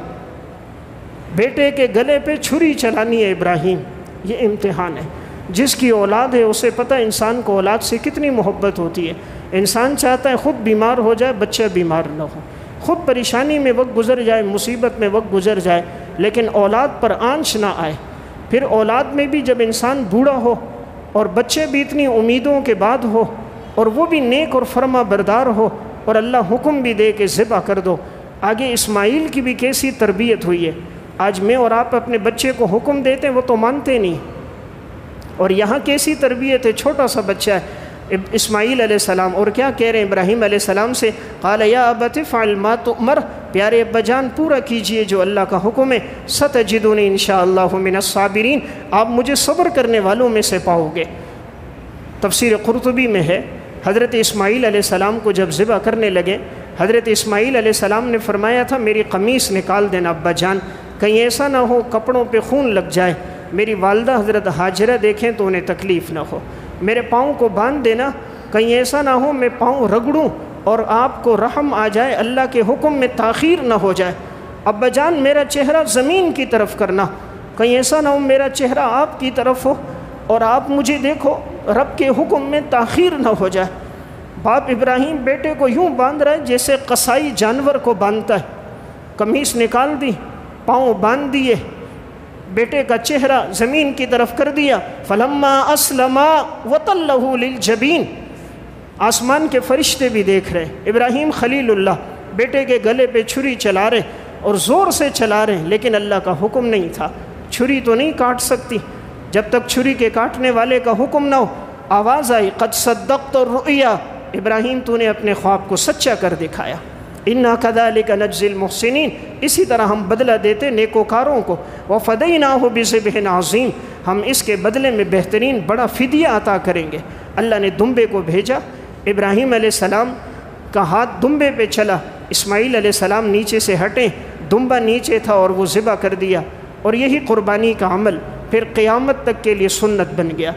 بیٹے کے گلے پہ چھری چلانی ہے ابراہیم۔ یہ امتحان ہے، جس کی اولاد ہے اسے پتہ انسان کو اولاد سے کتنی محبت ہوتی ہے۔ انسان چاہتا ہے خود بیمار ہو جائے، بچہ بیمار نہ ہو، خود پریشانی میں وقت گزر جائے، مصیبت میں وقت گزر جائے، لیکن اولاد پر آنچ نہ آئے۔ پھر اولاد میں بھی جب انسان بوڑھا ہو اور بچے بھی اتنی امیدوں کے بعد ہو، اور وہ بھی نیک اور فرما بردار ہو، اور اللہ حکم بھی دے کہ ذبح کر دو۔ آگے اسماعیل کی بھی کیسی تربیت ہوئی ہے۔ آج میں اور آپ اپنے بچے کو حکم دیتے ہیں، وہ تو مانتے نہیں، اور یہاں کیسی تربیت ہے، چھوٹا سا بچہ ہے اسماعیل علیہ السلام، اور کیا کہہ رہے ہیں ابراہیم علیہ السلام سے، قال یا ابت افعل ما تؤمر، پیارے ابا جان پورا کیجئے جو اللہ کا حکم ہے، ستجدونی انشاءاللہ من الصابرین، آپ مجھے صبر کرنے والوں میں سے پاؤ گے۔ تفسیر قرطبی میں ہے، حضرت اسماعیل علیہ السلام کو جب ذبح کرنے لگے، حضرت اسماعیل علیہ السلام نے فرمایا تھا میری قمیص نکال دینا ابا جان، کہیں ایسا نہ ہو کپڑوں پہ خون لگ جائے، میری والدہ حضرت ہاجرہ دیکھیں تو انہیں تکلیف نہ ہو، میرے پاؤں کو باندھ دینا، کہیں ایسا نہ ہو میں پاؤں رگڑوں اور آپ کو رحم آ جائے، اللہ کے حکم میں تاخیر نہ ہو جائے، ابا جان میرا چہرہ زمین کی طرف کرنا، کہیں ایسا نہ ہو میرا چہرہ آپ کی طرف ہو اور آپ مجھے دیکھو، رب کے حکم میں تاخیر نہ ہو جائے۔ باپ ابراہیم بیٹے کو یوں باندھ رہا ہے جیسے قصائی جانور کو باندھتا ہے، قمیص نکال دی، پاؤں باندھ دیے، بیٹے کا چہرہ زمین کی طرف کر دیا، فلما اسلما وتلہ للجبین، آسمان کے فرشتے بھی دیکھ رہے، ابراہیم خلیل اللہ بیٹے کے گلے پہ چھری چلا رہے اور زور سے چلا رہے ہیں، لیکن اللہ کا حکم نہیں تھا، چھری تو نہیں کاٹ سکتی جب تک چھری کے کاٹنے والے کا حکم نہ ہو۔ آواز آئی قد صدقت الرؤیا، ابراہیم تو نے اپنے خواب کو سچا کر دکھایا، انا کذالک نجزی المحسنین، اسی طرح ہم بدلہ دیتے نیکوکاروں کو، وفدیناہ بذبح عظیم، ہم اس کے بدلے میں بہترین بڑا فدیہ عطا کریں گے۔ اللہ نے دمبے کو بھیجا، ابراہیم علیہ السلام کا ہاتھ دمبے پہ چلا، اسماعیل علیہ السلام نیچے سے ہٹیں، دمبا نیچے تھا اور وہ ذبح کر دیا، اور یہی قربانی کا عمل پھر قیامت تک کے لیے سنت بن گیا۔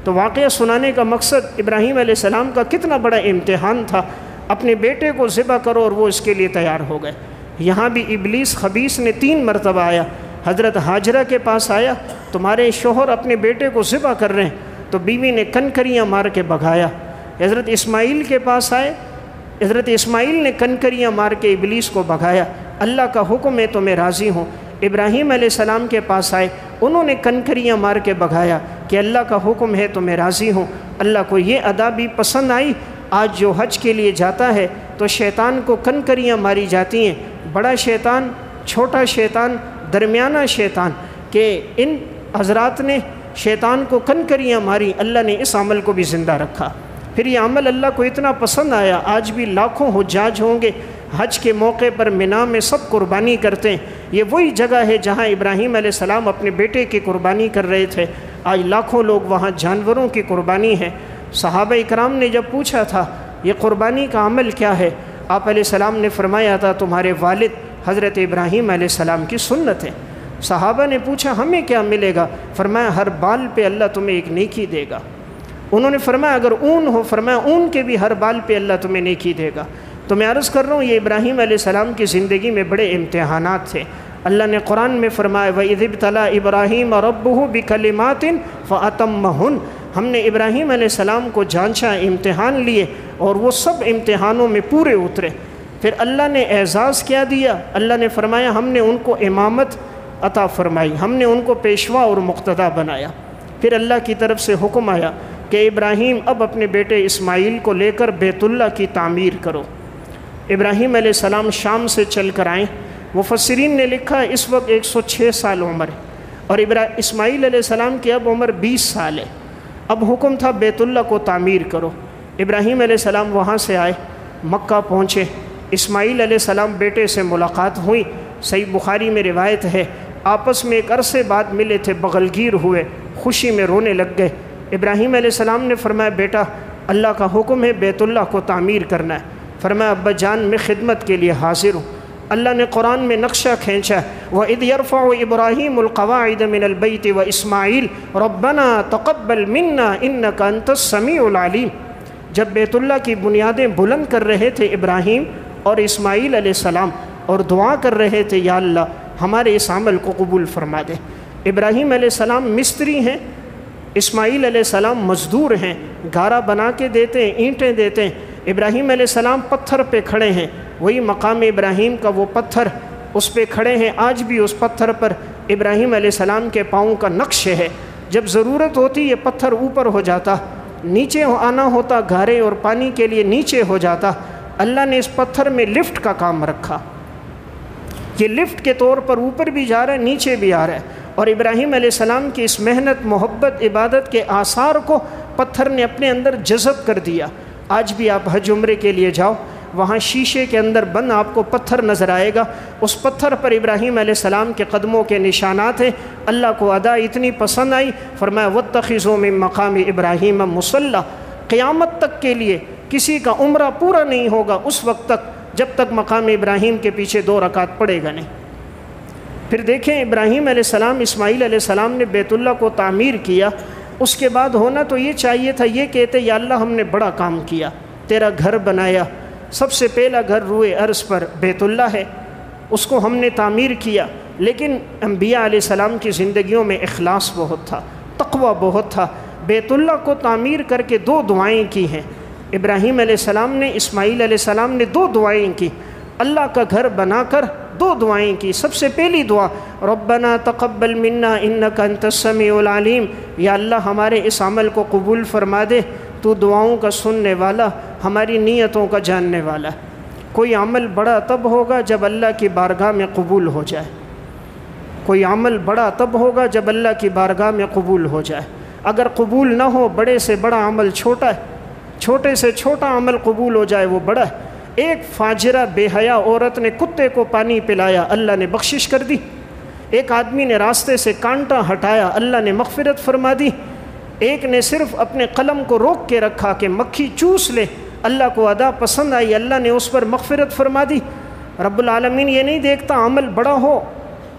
تو واقعہ سنانے کا مقصد ابراہیم علیہ السلام کا کتنا بڑا امتحان تھا، اپنے بیٹے کو ذبح کرو اور وہ اس کے لیے تیار ہو گئے۔ یہاں بھی ابلیس خبیث نے 3 مرتبہ آیا، حضرت ہاجرہ کے پاس آیا، تمہارے شوہر اپنے بیٹے کو ذبح کر رہے ہیں، تو بیوی نے کنکریاں مار کے بھگایا۔ حضرت اسماعیل کے پاس آئے، حضرت اسماعیل نے کنکریاں مار کے ابلیس کو بھگایا، اللہ کا حکم ہے تو میں راضی ہوں۔ ابراہیم علیہ السلام کے پاس آئے، انہوں نے کنکریاں مار کے بھگایا کہ اللہ کا حکم ہے تو میں راضی ہوں۔ اللہ کو یہ ادا بھی پسند آئی۔ آج جو حج کے لیے جاتا ہے تو شیطان کو کنکریاں ماری جاتی ہیں، بڑا شیطان، چھوٹا شیطان، درمیانہ شیطان، کہ ان حضرات نے شیطان کو کنکریاں ماری، اللہ نے اس عمل کو بھی زندہ رکھا۔ پھر یہ عمل اللہ کو اتنا پسند آیا، آج بھی لاکھوں حجاج ہوں گے حج کے موقع پر مینا میں سب قربانی کرتے ہیں۔ یہ وہی جگہ ہے جہاں ابراہیم علیہ السلام اپنے بیٹے کی قربانی کر رہے تھے، آج لاکھوں لوگ وہاں جانوروں کی قربانی ہے۔ صحابہ اکرام نے جب پوچھا تھا یہ قربانی کا عمل کیا ہے، آپ علیہ السلام نے فرمایا تھا تمہارے والد حضرت ابراہیم علیہ السلام کی سنت ہے۔ صحابہ نے پوچھا ہمیں کیا ملے گا، فرمایا ہر بال پہ اللہ تمہیں ایک نیکی دے گا، انہوں نے فرمایا اگر اون ہو، فرمایا اون کے بھی ہر بال پہ اللہ تمہیں نیکی دے گا۔ تو میں عرض کر رہا ہوں یہ ابراہیم علیہ السلام کی زندگی میں بڑے امتحانات تھے۔ اللہ نے قرآن میں فرمایا وَإِذِ ابْتَلَىٰ إِبْرَاهِيمَ رَبُّهُ بِكَلِمَاتٍ فَأَتَمَّهُنَّ، ہم نے ابراہیم علیہ السلام کو جانچا، امتحان لیے اور وہ سب امتحانوں میں پورے اترے۔ پھر اللہ نے اعزاز کیا دیا، اللہ نے فرمایا ہم نے ان کو امامت عطا فرمائی، ہم نے ان کو پیشوا اور مقتدا بنایا۔ پھر اللہ کی طرف سے حکم آیا کہ ابراہیم اب اپنے بیٹے اسماعیل کو لے کر بیت اللہ کی تعمیر کرو۔ ابراہیم علیہ السلام شام سے چل کر آئیں، مفسرین نے لکھا اس وقت 106 سال عمر ہے اور اسماعیل علیہ السلام کی اب عمر 20 سال ہے۔ اب حکم تھا بیت اللہ کو تعمیر کرو۔ ابراہیم علیہ السلام وہاں سے آئے، مکہ پہنچے، اسماعیل علیہ السلام بیٹے سے ملاقات ہوئی، صحیح بخاری میں روایت ہے آپس میں ایک عرصے بعد ملے تھے، بغلگیر ہوئے، خوشی میں رونے لگ گئے۔ ابراہیم علیہ السلام نے فرمایا بیٹا اللہ کا حکم ہے بیت اللہ کو تعمیر کرنا ہے۔ فرمایا ابا جان میں خدمت کے لیے حاضر ہوں۔ اللہ نے قرآن میں نقشہ کھینچا وَإِذْ يَرْفَعُ إِبْرَاهِيمُ الْقَوَاعِدَ مِنَ الْبَيْتِ وَإِسْمَاعِيلُ رَبَّنَا تَقَبَّلْ مِنَّا إِنَّكَ أَنْتَ السَّمِيعُ الْعَلِيمُ، جب بیت اللہ کی بنیادیں بلند کر رہے تھے ابراہیم اور اسماعیل علیہ السلام اور دعا کر رہے تھے یا اللہ ہمارے اس عمل کو قبول فرما دے۔ ابراہیم علیہ السلام مستری ہیں، اسماعیل علیہ السلام مزدور ہیں، گارا بنا کے دیتے ہیں، اینٹیں دیتے ہیں۔ ابراہیم علیہ السلام پتھر پہ کھڑے ہیں، وہی مقام ابراہیم کا وہ پتھر اس پہ کھڑے ہیں، آج بھی اس پتھر پر ابراہیم علیہ السلام کے پاؤں کا نقش ہے۔ جب ضرورت ہوتی یہ پتھر اوپر ہو جاتا، نیچے آنا ہوتا گارے اور پانی کے لیے نیچے ہو جاتا۔ اللہ نے اس پتھر میں لفٹ کا کام رکھا، یہ لفٹ کے طور پر اوپر بھی جا رہا ہے نیچے بھی آ رہا ہے، اور ابراہیم علیہ السلام کی اس محنت محبت عبادت کے آثار کو پتھر نے اپنے اندر جذب کر دیا۔ آج بھی آپ حج عمرے کے لیے جاؤ، وہاں شیشے کے اندر بند آپ کو پتھر نظر آئے گا، اس پتھر پر ابراہیم علیہ السلام کے قدموں کے نشانات ہیں۔ اللہ کو ادا اتنی پسند آئی، فرمایا وَاتَّخِذُوا مِن مَّقَامِ إِبْرَاهِيمَ مُصَلًّى، قیامت تک کے لیے کسی کا عمرہ پورا نہیں ہوگا اس وقت تک جب تک مقام ابراہیم کے پیچھے 2 رکعت پڑے گا نہیں۔ پھر دیکھیں ابراہیم علیہ السلام اسماعیل علیہ السلام نے بیت اللہ کو تعمیر کیا، اس کے بعد ہونا تو یہ چاہیے تھا، یہ کہتے یا اللہ ہم نے بڑا کام کیا، تیرا گھر بنایا، سب سے پہلا گھر روئے ارض پر بیت اللہ ہے، اس کو ہم نے تعمیر کیا۔ لیکن انبیاء علیہ السلام کی زندگیوں میں اخلاص بہت تھا، تقوی بہت تھا۔ بیت اللہ کو تعمیر کر کے 2 دعائیں کی ہیں ابراہیم علیہ السلام نے، اسماعیل علیہ السلام نے 2 دعائیں کی، اللہ کا گھر بنا کر 2 دعائیں کی۔ سب سے پہلی دعا ربنا تقبل منا انک انت السمیع العلیم، یا اللہ ہمارے اس عمل کو قبول فرما دے، تو دعاؤں کا سننے والا، ہماری نیتوں کا جاننے والا۔ کوئی عمل بڑا تب ہوگا جب اللہ کی بارگاہ میں قبول ہو جائے، کوئی عمل بڑا تب ہوگا جب اللہ کی بارگاہ میں قبول ہو جائے۔ اگر قبول نہ ہو، بڑے سے بڑا عمل چھوٹا ہے، چھوٹے سے چھوٹا عمل قبول ہو جائے وہ بڑا ہے۔ ایک فاجرہ بے حیا عورت نے کتے کو پانی پلایا، اللہ نے بخشش کر دی۔ ایک آدمی نے راستے سے کانٹا ہٹایا، اللہ نے مغفرت فرما دی۔ ایک نے صرف اپنے قلم کو روک کے رکھا کہ مکھی چوس لے، اللہ کو ادا پسند آئی، اللہ نے اس پر مغفرت فرما دی۔ رب العالمین یہ نہیں دیکھتا عمل بڑا ہو،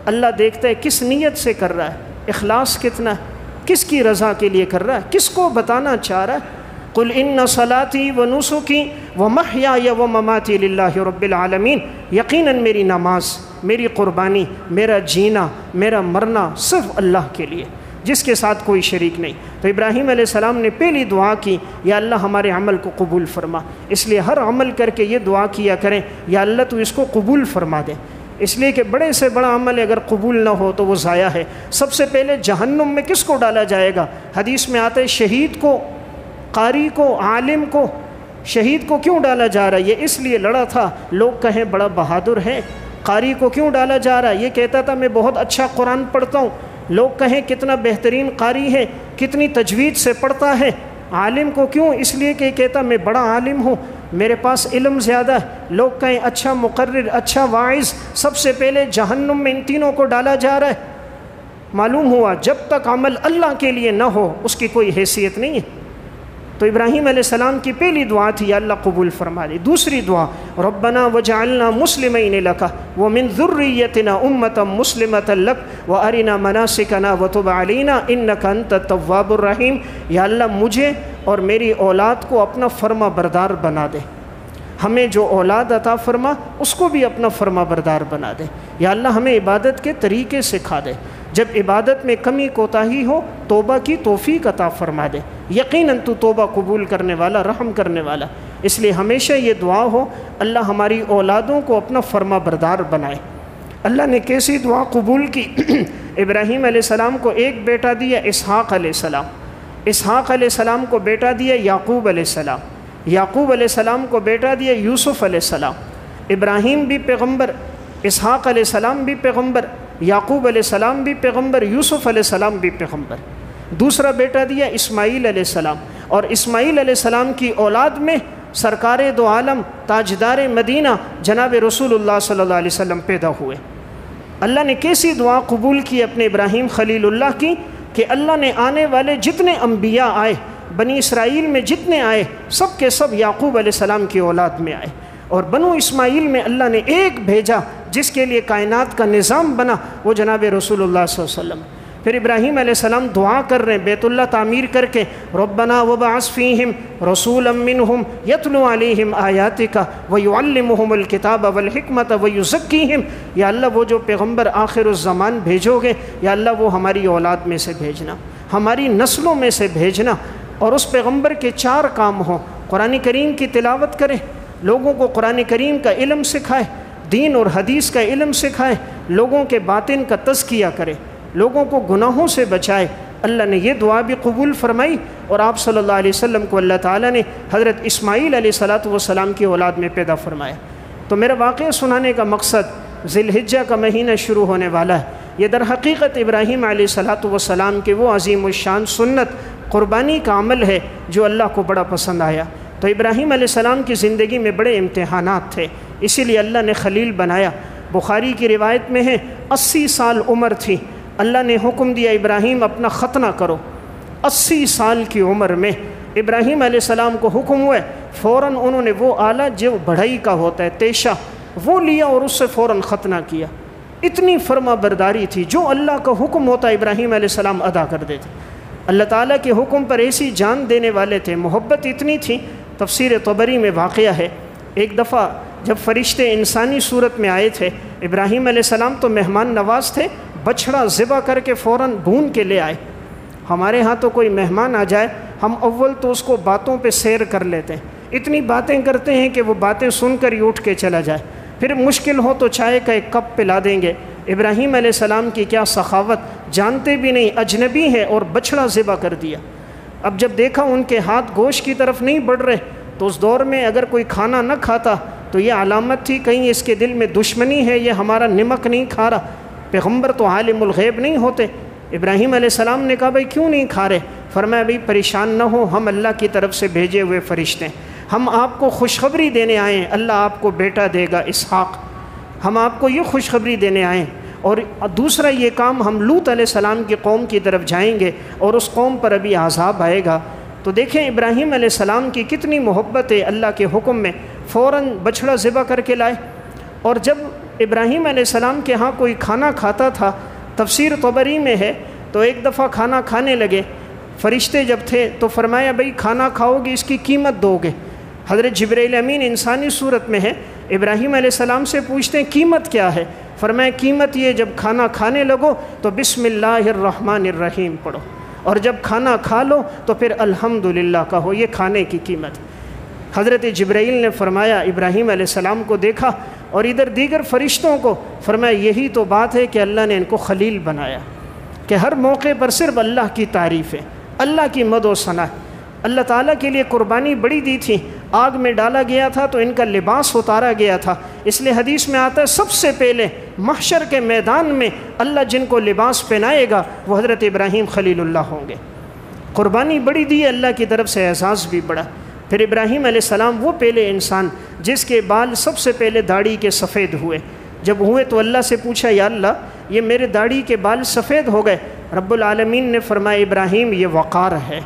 اللہ دیکھتا ہے کس نیت سے کر رہا ہے، اخلاص کتنا ہے، کس کی رضا کے لیے کر رہا ہے، کس کو بتانا چاہ رہا ہے۔ قل ان صلاتی و نسکی و محیای و مماتی للہ رب العالمین، یقیناً میری نماز، میری قربانی، میرا جینا، میرا مرنا صرف اللہ کے لیے، جس کے ساتھ کوئی شریک نہیں۔ تو ابراہیم علیہ السلام نے پہلی دعا کی یا اللہ ہمارے عمل کو قبول فرما۔ اس لیے ہر عمل کر کے یہ دعا کیا کریں یا اللہ تو اس کو قبول فرما دے، اس لیے کہ بڑے سے بڑا عمل اگر قبول نہ ہو تو وہ ضائع ہے۔ سب سے پہلے جہنم میں کس کو ڈالا جائے گا؟ حدیث میں آتا ہے شہید کو، قاری کو، عالم کو۔ شہید کو کیوں ڈالا جا رہا ہے؟ یہ اس لیے لڑا تھا لوگ کہیں بڑا بہادر ہے۔ قاری کو کیوں ڈالا جا رہا ہے؟ یہ کہتا تھا میں بہت اچھا قرآن پڑھتا ہوں، لوگ کہیں کتنا بہترین قاری ہے، کتنی تجوید سے پڑھتا ہے۔ عالم کو کیوں؟ اس لیے کہ کہتا میں بڑا عالم ہوں، میرے پاس علم زیادہ ہے، لوگ کہیں اچھا مقرر، اچھا واعظ۔ سب سے پہلے جہنم میں ان تینوں کو ڈالا جا رہا ہے۔ معلوم ہوا جب تک عمل اللہ کے لیے نہ ہو اس کی کوئی حیثیت نہیں ہے۔ تو ابراہیم علیہ السلام کی پہلی دعا تھی یا اللہ قبول فرما دے۔ دوسری دعا ربنا وجعلنا مسلمین لک ومن ذریتنا امۃ مسلمۃ لک وارنا مناسکنا وتب علینا انک انت التواب الرحیم، یا اللہ مجھے اور میری اولاد کو اپنا فرما بردار بنا دے۔ ہمیں جو اولاد عطا فرما اس کو بھی اپنا فرما بردار بنا دے۔ یا اللہ ہمیں عبادت کے طریقے سکھا دے، جب عبادت میں کمی کوتاہی ہو توبہ کی توفیق عطا فرما دے۔ یقیناً تو توبہ قبول کرنے والا، رحم کرنے والا۔ اس لیے ہمیشہ یہ دعا ہو، اللہ ہماری اولادوں کو اپنا فرما بردار بنائے۔ اللہ نے کیسی دعا قبول کی؟ ابراہیم علیہ السلام کو ایک بیٹا دیا، اسحاق علیہ السلام۔ اسحاق علیہ السلام کو بیٹا دیا یعقوب علیہ السلام۔ یعقوب علیہ السلام کو بیٹا دیا یوسف علیہ السلام۔ ابراہیم بھی پیغمبر، اسحاق علیہ السلام بھی پیغمبر، یعقوب علیہ السلام بھی پیغمبر، یوسف علیہ السلام بھی پیغمبر۔ دوسرا بیٹا دیا اسماعیل علیہ السلام، اور اسماعیل علیہ السلام کی اولاد میں سرکار دو عالم تاجدار مدینہ جناب رسول اللہ صلی اللہ علیہ وسلم پیدا ہوئے۔ اللہ نے کیسی دعا قبول کی اپنے ابراہیم خلیل اللہ کی کہ اللہ نے آنے والے جتنے انبیاء آئے، بنی اسرائیل میں جتنے آئے، سب کے سب یعقوب علیہ السلام کی اولاد میں آئے، اور بنو اسماعیل میں اللہ نے ایک بھیجا جس کے لیے کائنات کا نظام بنا، وہ جناب رسول اللہ صلی اللہ علیہ وسلم۔ پھر ابراہیم علیہ السلام دعا کر رہے ہیں بیت اللہ تعمیر کر کے، ربنا وبعث فیہم رسولا منہم یتلو علیہم آیاتک ویعلمہم الکتاب والحکمت ویزکیہم۔ یا اللہ وہ جو پیغمبر آخر الزمان بھیجو گے، یا اللہ وہ ہماری اولاد میں سے بھیجنا، ہماری نسلوں میں سے بھیجنا، اور اس پیغمبر کے 4 کام ہوں۔ قرآن کریم کی تلاوت کرے، لوگوں کو قرآن کریم کا علم سکھائے، دین اور حدیث کا علم سکھائے، لوگوں کے باطن کا تزکیہ کرے، لوگوں کو گناہوں سے بچائے۔ اللہ نے یہ دعا بھی قبول فرمائی، اور آپ صلی اللہ علیہ وسلم کو اللہ تعالیٰ نے حضرت اسماعیل علیہ السلام کی اولاد میں پیدا فرمایا۔ تو میرا واقعہ سنانے کا مقصد، ذی الحجہ کا مہینہ شروع ہونے والا ہے، یہ در حقیقت ابراہیم علیہ السلام کے وہ عظیم الشان سنت قربانی کا عمل ہے جو اللہ کو بڑا پسند آیا۔ تو ابراہیم علیہ السلام کی زندگی میں بڑے امتحانات تھے، اسی لیے اللہ نے خلیل بنایا۔ بخاری کی روایت میں ہے 80 سال عمر تھی، اللہ نے حکم دیا ابراہیم اپنا ختنہ کرو۔ 80 سال کی عمر میں ابراہیم علیہ السلام کو حکم ہوا، فوراً انہوں نے وہ آلہ جو بڑھئی کا ہوتا ہے، تیشہ، وہ لیا اور اس سے فوراً ختنہ کیا۔ اتنی فرما برداری تھی، جو اللہ کا حکم ہوتا ابراہیم علیہ السلام ادا کر دیتے۔ اللہ تعالیٰ کے حکم پر ایسی جان دینے والے تھے، محبت اتنی تھی۔ تفسیر طبری میں واقعہ ہے، ایک دفعہ جب فرشتے انسانی صورت میں آئے تھے، ابراہیم علیہ السلام تو مہمان نواز تھے، بچھڑا ذبح کر کے فوراً بھون کے لے آئے۔ ہمارے ہاں تو کوئی مہمان آ جائے، ہم اول تو اس کو باتوں پہ سیر کر لیتے ہیں، اتنی باتیں کرتے ہیں کہ وہ باتیں سن کر ہی اٹھ کے چلا جائے، پھر مشکل ہو تو چائے کا ایک کپ پلا دیں گے۔ ابراہیم علیہ السلام کی کیا سخاوت، جانتے بھی نہیں اجنبی ہے اور بچھڑا ذبح کر دیا۔ اب جب دیکھا ان کے ہاتھ گوشت کی طرف نہیں بڑھ رہے، تو اس دور میں اگر کوئی کھانا نہ کھاتا تو یہ علامت تھی کہیں اس کے دل میں دشمنی ہے، یہ ہمارا نمک نہیں کھا رہا۔ پیغمبر تو عالم الغیب نہیں ہوتے۔ ابراہیم علیہ السلام نے کہا بھائی کیوں نہیں کھا رہے؟ فرمایا بھائی پریشان نہ ہو، ہم اللہ کی طرف سے بھیجے ہوئے فرشتے ہیں، ہم آپ کو خوشخبری دینے آئے ہیں، اللہ آپ کو بیٹا دے گا اسحاق، ہم آپ کو یہ خوشخبری دینے آئے ہیں۔ اور دوسرا یہ کام، ہم لوط علیہ السلام کی قوم کی طرف جائیں گے اور اس قوم پر ابھی عذاب آئے گا۔ تو دیکھیں ابراہیم علیہ السلام کی کتنی محبت ہے، اللہ کے حکم میں فوراً بچھڑا ذبح کر کے لائے۔ اور جب ابراہیم علیہ السلام کے ہاں کوئی کھانا کھاتا تھا، تفسیر طبری میں ہے، تو ایک دفعہ کھانا کھانے لگے، فرشتے جب تھے تو فرمایا بھئی کھانا کھاؤ گے اس کی قیمت دو گے۔ حضرت جبرائیل امین انسانی صورت میں ہے، ابراہیم علیہ السلام سے پوچھتے ہیں قیمت کیا ہے؟ فرمایا قیمت یہ جب کھانا کھانے لگو تو بسم اللہ الرحمن الرحیم پڑھو، اور جب کھانا کھا لو تو پھر الحمدللہ کہو، یہ کھانے کی قیمت۔ حضرت جبرائیل نے فرمایا ابراہیم علیہ السلام کو دیکھا اور ادھر دیگر فرشتوں کو، فرمایا یہی تو بات ہے کہ اللہ نے ان کو خلیل بنایا، کہ ہر موقع پر صرف اللہ کی تعریف ہے، اللہ کی مد و ثنا ہے۔ اللہ تعالیٰ کے لیے قربانی بڑی دی تھی، آگ میں ڈالا گیا تھا تو ان کا لباس اتارا گیا تھا، اس لیے حدیث میں آتا ہے سب سے پہلے محشر کے میدان میں اللہ جن کو لباس پہنائے گا وہ حضرت ابراہیم خلیل اللہ ہوں گے۔ قربانی بڑی دی، اللہ کی طرف سے اعزاز بھی بڑا۔ پھر ابراہیم علیہ السلام وہ پہلے انسان جس کے بال سب سے پہلے داڑھی کے سفید ہوئے، جب ہوئے تو اللہ سے پوچھا یا اللہ یہ میرے داڑھی کے بال سفید ہو گئے، رب العالمین نے فرمایا ابراہیم یہ وقار ہے،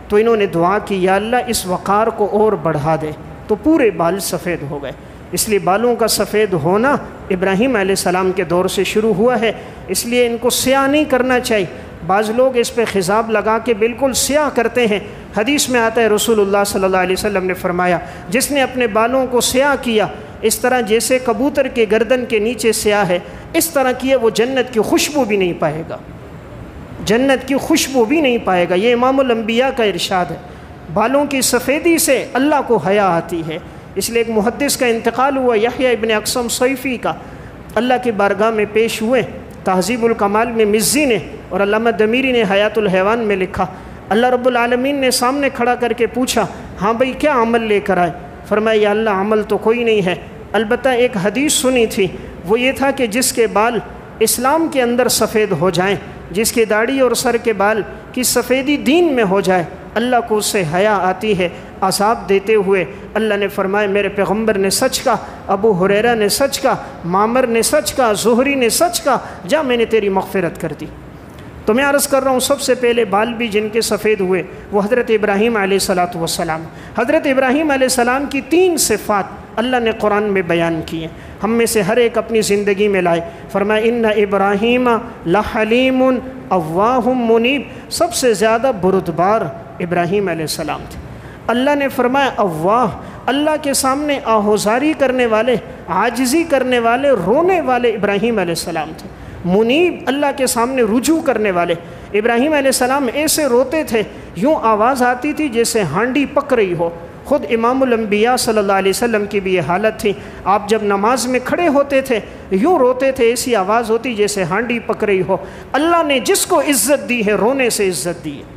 تو انہوں نے دعا کی یا اللہ اس وقار کو اور بڑھا دے، تو پورے بال سفید ہو گئے۔ اس لیے بالوں کا سفید ہونا ابراہیم علیہ السلام کے دور سے شروع ہوا ہے، اس لیے ان کو سیاہ نہیں کرنا چاہیے۔ بعض لوگ اس پہ خضاب لگا کے بالکل سیاہ کرتے ہیں، حدیث میں آتا ہے رسول اللہ صلی اللہ علیہ وسلم نے فرمایا جس نے اپنے بالوں کو سیاہ کیا اس طرح جیسے کبوتر کے گردن کے نیچے سیاہ ہے اس طرح کیے وہ جنت کی خوشبو بھی نہیں پائے گا، جنت کی خوشبو بھی نہیں پائے گا۔ یہ امام الانبیاء کا ارشاد ہے۔ بالوں کی سفیدی سے اللہ کو حیا آتی ہے، اس لیے ایک محدث کا انتقال ہوا یحییٰ ابن اقسم صیفی کا، اللہ کی بارگاہ میں پیش ہوئے۔ تہذیب الکمال میں مزی نے اور علامہ دمیری نے حیات الحیوان میں لکھا، اللہ رب العالمین نے سامنے کھڑا کر کے پوچھا ہاں بھئی کیا عمل لے کر آئے؟ فرمایا یا اللہ عمل تو کوئی نہیں ہے، البتہ ایک حدیث سنی تھی، وہ یہ تھا کہ جس کے بال اسلام کے اندر سفید ہو جائیں، جس کی داڑھی اور سر کے بال کی سفیدی دین میں ہو جائے، اللہ کو اس سے حیا آتی ہے۔ عذاب دیتے ہوئے اللہ نے فرمایا میرے پیغمبر نے سچ کہا، ابو ہریرہ نے سچ کہا، معمر نے سچ کہا، زہری نے سچ کہا، جا میں نے تیری مغفرت کر دی۔ تو میں عرض کر رہا ہوں سب سے پہلے بال بھی جن کے سفید ہوئے وہ حضرت ابراہیم علیہ السلام۔ حضرت ابراہیم علیہ السلام کی 3 صفات اللہ نے قرآن میں بیان کی ہیں، ہم میں سے ہر ایک اپنی زندگی میں لائے۔ فرمایا ان ابراہیم لحلیم اواہ منیب، سب سے زیادہ بردبار ابراہیم علیہ السلام تھے۔ اللہ نے فرمایا اواہ، اللہ کے سامنے آہوزاری کرنے والے، عاجزی کرنے والے، رونے والے ابراہیم علیہ السلام تھے۔ منیب، اللہ کے سامنے رجوع کرنے والے۔ ابراہیم علیہ السلام ایسے روتے تھے یوں آواز آتی تھی جیسے ہانڈی پک رہی ہو۔ خود امام الانبیاء صلی اللہ علیہ وسلم کی بھی یہ حالت تھی، آپ جب نماز میں کھڑے ہوتے تھے یوں روتے تھے، ایسی آواز ہوتی جیسے ہانڈی پک رہی ہو۔ اللہ نے جس کو عزت دی ہے رونے سے عزت دی ہے۔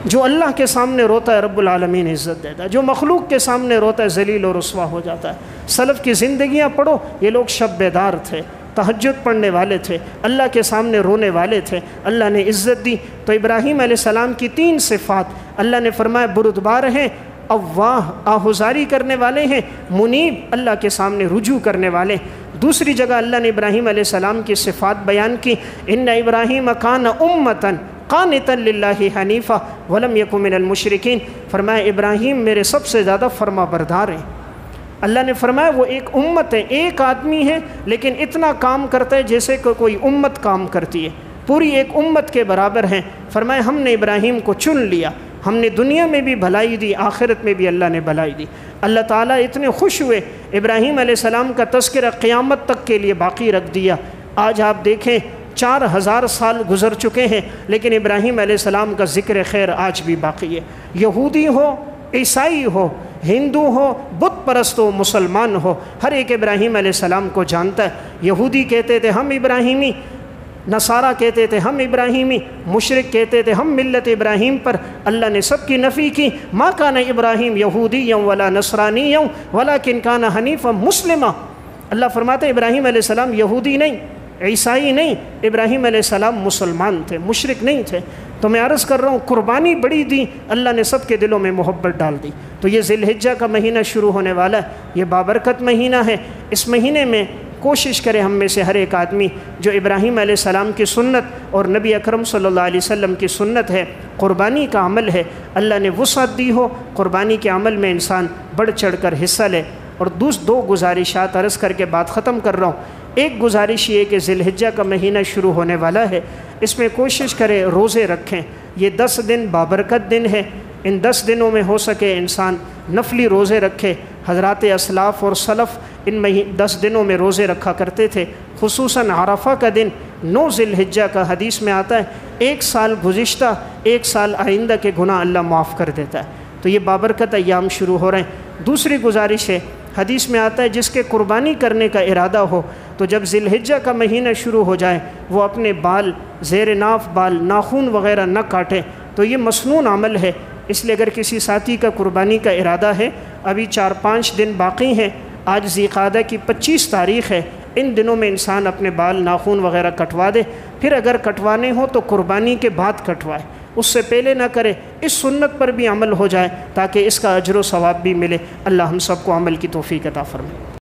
جو اللہ کے سامنے روتا ہے رب العالمین عزت دیتا ہے، جو مخلوق کے سامنے روتا ہے ذلیل و رسوا ہو جاتا ہے۔ سلف کی زندگیاں پڑھو، یہ لوگ شب بیدار تھے، تہجد پڑھنے والے تھے، اللہ کے سامنے رونے والے تھے، اللہ نے عزت دی۔ تو ابراہیم علیہ السلام کی 3 صفات اللہ نے فرمایا بردبار ہیں، اواہ آہوزاری کرنے والے ہیں، منیب اللہ کے سامنے رجوع کرنے والے۔ دوسری جگہ اللہ نے ابراہیم علیہ السلام کی صفات بیان کی، ان ابراہیم کان امتاً قانتا للہ حنیفا ولم یک من المشرکین۔ فرمایا ابراہیم میرے سب سے زیادہ فرما بردار ہیں۔ اللہ نے فرمایا وہ ایک امت ہے، ایک آدمی ہے لیکن اتنا کام کرتا ہے جیسے کہ کوئی امت کام کرتی ہے، پوری ایک امت کے برابر ہیں۔ فرمایا ہم نے ابراہیم کو چن لیا، ہم نے دنیا میں بھی بھلائی دی، آخرت میں بھی اللہ نے بھلائی دی۔ اللہ تعالیٰ اتنے خوش ہوئے، ابراہیم علیہ السلام کا تذکرہ قیامت تک کے لیے باقی رکھ دیا۔ آج آپ دیکھیں 4000 سال گزر چکے ہیں لیکن ابراہیم علیہ السلام کا ذکر خیر آج بھی باقی ہے۔ یہودی ہو، عیسائی ہو، ہندو ہو، بت پرست ہو، مسلمان ہو، ہر ایک ابراہیم علیہ السلام کو جانتا ہے۔ یہودی کہتے تھے ہم ابراہیمی، نصارہ کہتے تھے ہم ابراہیمی، مشرک کہتے تھے ہم ملت ابراہیم پر۔ اللہ نے سب کی نفی کی، ما کان ابراہیم یہودیا ولا نصرانیا ولکن کان حنیفا مسلما۔ اللہ فرماتے ہیں ابراہیم علیہ السلام یہودی نہیں، عیسائی نہیں، ابراہیم علیہ السلام مسلمان تھے، مشرک نہیں تھے۔ تو میں عرض کر رہا ہوں قربانی بڑی دی، اللہ نے سب کے دلوں میں محبت ڈال دی۔ تو یہ ذی الحجہ کا مہینہ شروع ہونے والا ہے، یہ بابرکت مہینہ ہے۔ اس مہینے میں کوشش کرے ہم میں سے ہر ایک آدمی جو ابراہیم علیہ السلام کی سنت اور نبی اکرم صلی اللہ علیہ وسلم کی سنت ہے، قربانی کا عمل ہے، اللہ نے وسعت دی ہو، قربانی کے عمل میں انسان بڑھ چڑھ کر حصہ لے۔ اور 2 گزارشات عرض کر کے بات ختم کر رہا ہوں۔ ایک گزارش یہ کہ ذی الحجہ کا مہینہ شروع ہونے والا ہے، اس میں کوشش کرے روزے رکھیں۔ یہ 10 دن بابرکت دن ہے، ان 10 دنوں میں ہو سکے انسان نفلی روزے رکھے۔ حضرات اسلاف اور سلف ان 10 دنوں میں روزے رکھا کرتے تھے، خصوصاً عرفہ کا دن 9 ذی الحجہ کا حدیث میں آتا ہے 1 سال گزشتہ 1 سال آئندہ کے گناہ اللہ معاف کر دیتا ہے۔ تو یہ بابرکت ایام شروع ہو رہے ہیں۔ دوسری گزارش ہے، حدیث میں آتا ہے جس کے قربانی کرنے کا ارادہ ہو تو جب ذی الحجہ کا مہینہ شروع ہو جائے وہ اپنے بال، زیر ناف بال، ناخن وغیرہ نہ کاٹیں۔ تو یہ مسنون عمل ہے، اس لیے اگر کسی ساتھی کا قربانی کا ارادہ ہے، ابھی 4-5 دن باقی ہیں، آج ذی القعدہ کی 25 تاریخ ہے، ان دنوں میں انسان اپنے بال، ناخن وغیرہ کٹوا دے۔ پھر اگر کٹوانے ہو تو قربانی کے بعد کٹوائے، اس سے پہلے نہ کرے۔ اس سنت پر بھی عمل ہو جائے تاکہ اس کا اجر و ثواب بھی ملے۔ اللہ ہم سب کو عمل کی توفیق عطا فرمائے۔